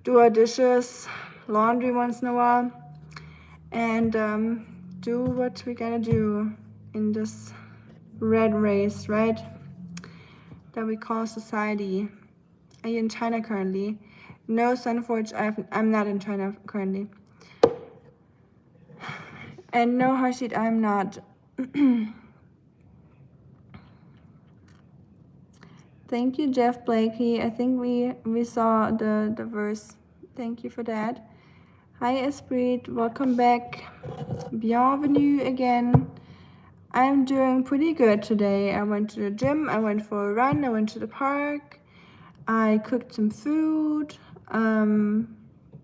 do our dishes, laundry once in a while, and do what we gotta do in this red race, right? That we call society. Are you in China currently? No, Sunforge, I'm not in China currently. And no, Harshit, I'm not. Thank you, Jeff Blakey. I think we saw the verse. Thank you for that. Hi, Esprit. Welcome back. Bienvenue again. I'm doing pretty good today. I went to the gym. I went for a run. I went to the park. I cooked some food.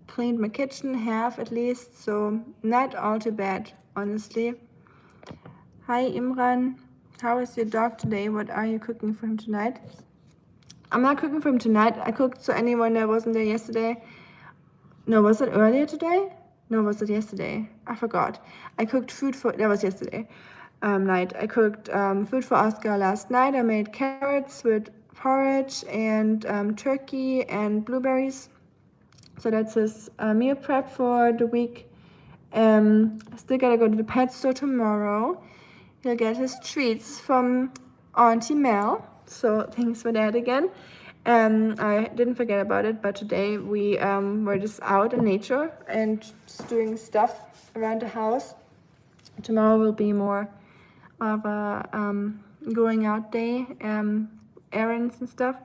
Cleaned my kitchen, half at least. So not all too bad, honestly. Hi, Imran. How is your dog today? What are you cooking for him tonight? I'm not cooking for him tonight. I cooked so anyone that wasn't there yesterday. No, was it earlier today? No, was it yesterday? I forgot. I cooked food for, that was yesterday night. I cooked food for Oscar last night. I made carrots with porridge and turkey and blueberries. So that's his meal prep for the week. I still gotta go to the pet store tomorrow. He'll get his treats from Auntie Mel. So thanks for that again. I didn't forget about it, but today we were just out in nature and just doing stuff around the house. Tomorrow will be more of a going out day, errands and stuff.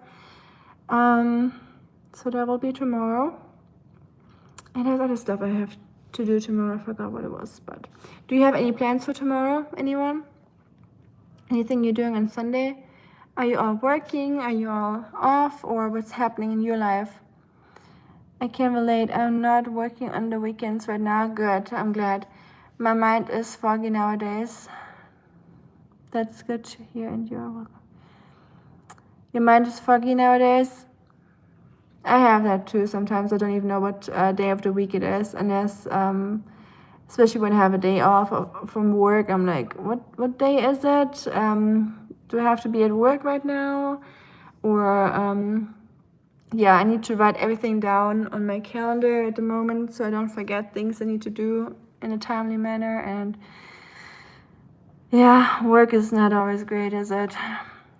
So that will be tomorrow. And there's other stuff I have to do tomorrow. I forgot what it was. But do you have any plans for tomorrow? Anyone? Anything you're doing on Sunday? Are you all working? Are you all off? Or what's happening in your life? I can relate. I'm not working on the weekends right now. Good. I'm glad. My mind is foggy nowadays. That's good to hear. And you're welcome. Your mind is foggy nowadays? I have that too. Sometimes I don't even know what day of the week it is. Unless, especially when I have a day off from work, I'm like, what day is it? Do I have to be at work right now? Or, yeah, I need to write everything down on my calendar at the moment so I don't forget things I need to do in a timely manner. And yeah, work is not always great, is it?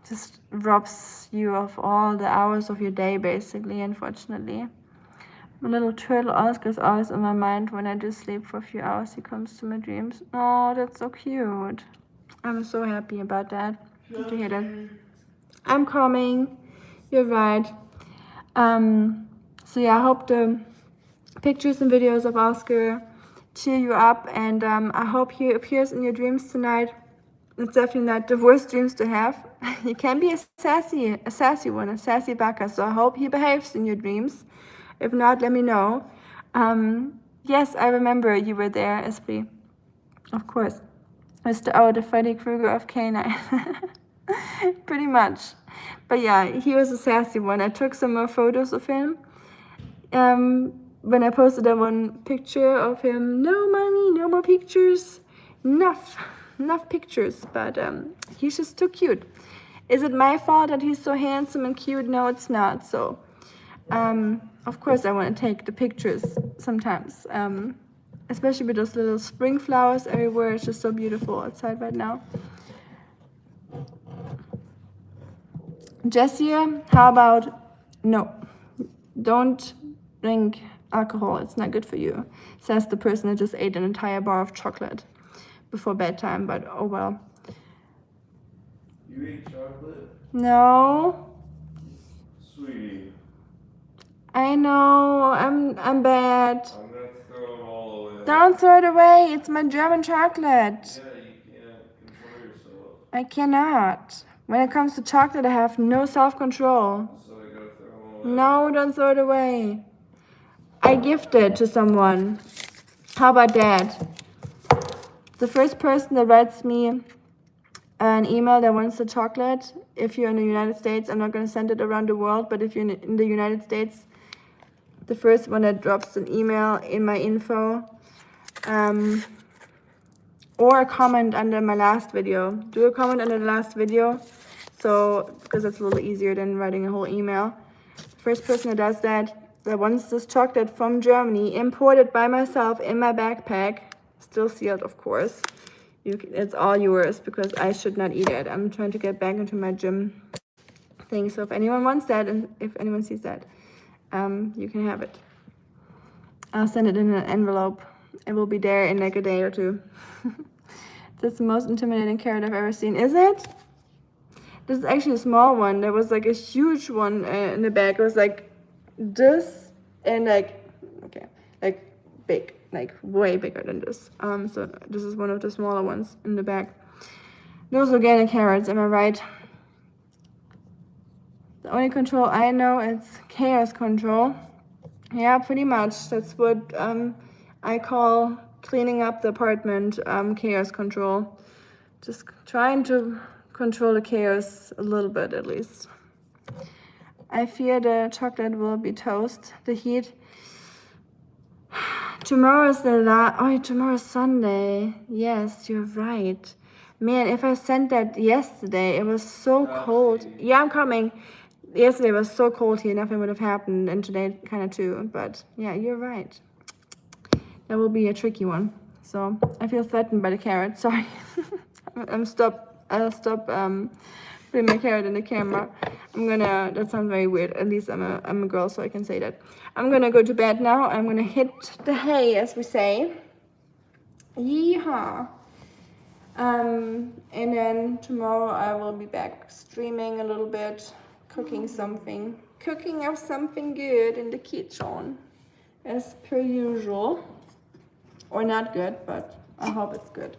Just robs you of all the hours of your day, basically, unfortunately. My little turtle Oscar is always in my mind when I do sleep for a few hours. He comes to my dreams. Oh, that's so cute. I'm so happy about that. Good to hear that. I'm coming. You're right. So yeah, I hope the pictures and videos of Oscar cheer you up, and I hope he appears in your dreams tonight. It's definitely not the worst dreams to have. He can be a sassy one, a sassy baka, so I hope he behaves in your dreams. If not, let me know. Yes, I remember you were there, Esprit. Of course. Mr. O, the Freddy Krueger of K9. Pretty much. But yeah, he was a sassy one. I took some more photos of him. When I posted that one picture of him, no, mommy, no more pictures. Enough pictures. But he's just too cute. Is it my fault that he's so handsome and cute? No, it's not. So, of course, I want to take the pictures sometimes. Especially with those little spring flowers everywhere. It's just so beautiful outside right now. Jessie, how about no? Don't drink alcohol. It's not good for you, says the person that just ate an entire bar of chocolate before bedtime. But oh well. You eat chocolate? No. Sweetie. I know. I'm bad. I'm gonna throw them all away. Don't throw it away. It's my German chocolate. Yeah, you can't control yourself. I cannot. When it comes to chocolate, I have no self-control. So I gotta throw them away. No, don't throw it away. I gift it to someone. How about that? The first person that writes me an email that wants the chocolate, if you're in the United States, I'm not going to send it around the world, but if you're in the United States, the first one that drops an email in my info, or a comment under my last video. Do a comment under the last video, so because it's a little easier than writing a whole email. The first person that does that wants this chocolate from Germany, imported by myself in my backpack, still sealed, of course. It's all yours because I should not eat it. I'm trying to get back into my gym thing. So if anyone wants that, and if anyone sees that, you can have it. I'll send it in an envelope. It will be there in like a day or two. That's the most intimidating carrot I've ever seen. Is it? This is actually a small one. There was like a huge one in the back. It was like this and like, okay, like big, like way bigger than this. So this is one of the smaller ones in the back. Those organic carrots, am I right? The only control I know is chaos control. Yeah, pretty much. That's what I call cleaning up the apartment, chaos control. Just trying to control the chaos a little bit at least. I fear the chocolate will be toast. The heat. Tomorrow is tomorrow's Sunday. Yes, you're right. Man, if I sent that yesterday, it was so cold. Yeah, I'm coming. Yesterday was so cold here, nothing would have happened, and today kind of too. But yeah, you're right. That will be a tricky one. So I feel threatened by the carrot. Sorry. I'll stop putting my carrot in the camera. That sounds very weird. At least I'm a girl, so I can say that. I'm gonna go to bed now. I'm gonna hit the hay, as we say. Yeehaw. And then tomorrow I will be back streaming a little bit, cooking up something good in the kitchen. as per usual. Or not good, but I hope it's good.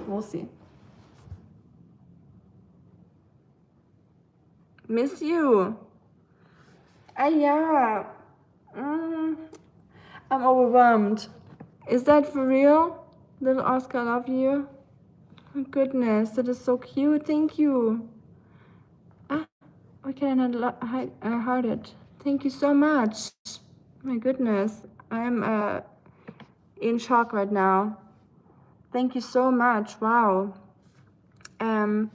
We'll see. Miss you. Yeah. I'm overwhelmed. Is that for real? Little Oscar, I love you. Oh, goodness, that is so cute. Thank you. Why can I not I heard it? Thank you so much. My goodness, I'm in shock right now. Thank you so much. Wow. Can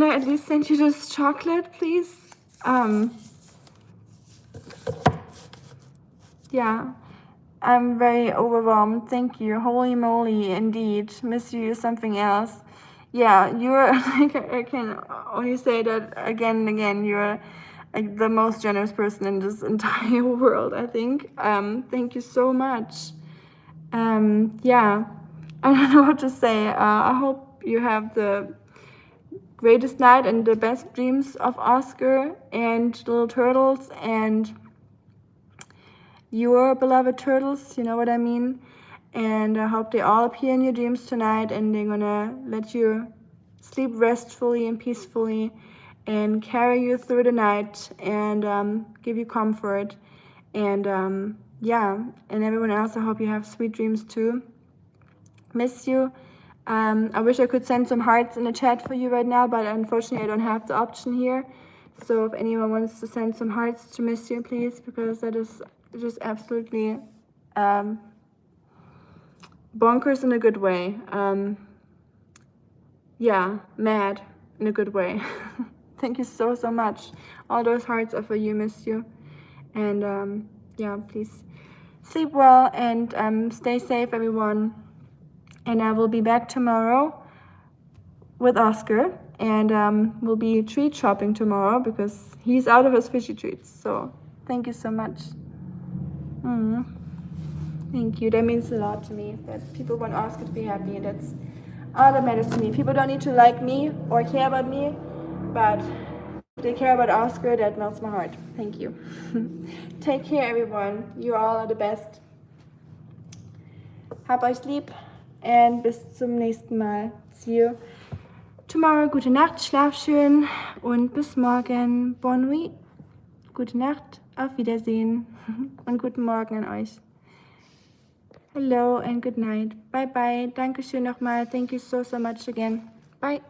I at least send you this chocolate, please? Yeah. I'm very overwhelmed. Thank you. Holy moly, indeed. Miss you is something else. Yeah, you're like I can only say that again and again. You're like the most generous person in this entire world, I think. Thank you so much. Yeah, I don't know what to say. I hope you have the greatest night and the best dreams of Oscar and little turtles and your beloved turtles, you know what I mean? And I hope they all appear in your dreams tonight and they're gonna let you sleep restfully and peacefully and carry you through the night and give you comfort. And yeah, and everyone else, I hope you have sweet dreams too. Miss you. I wish I could send some hearts in the chat for you right now, but unfortunately I don't have the option here. So if anyone wants to send some hearts to Miss you, please, because that is just absolutely bonkers in a good way. Yeah, mad in a good way. Thank you so much. All those hearts are for you, Miss you. And yeah, please sleep well and stay safe, everyone. And I will be back tomorrow with Oscar, and we'll be treat shopping tomorrow because he's out of his fishy treats. So thank you so much. Thank you. That means a lot to me that people want Oscar to be happy. That's all that matters to me. People don't need to like me or care about me, but if they care about Oscar, that melts my heart. Thank you. Take care, everyone. You all are the best. Hab euch lieb und bis zum nächsten Mal. See you tomorrow. Gute Nacht, schlaf schön und bis morgen. Bonne nuit. Gute Nacht, auf Wiedersehen und guten Morgen an euch. Hello and good night. Bye bye. Dankeschön nochmal. Thank you so much again. Bye.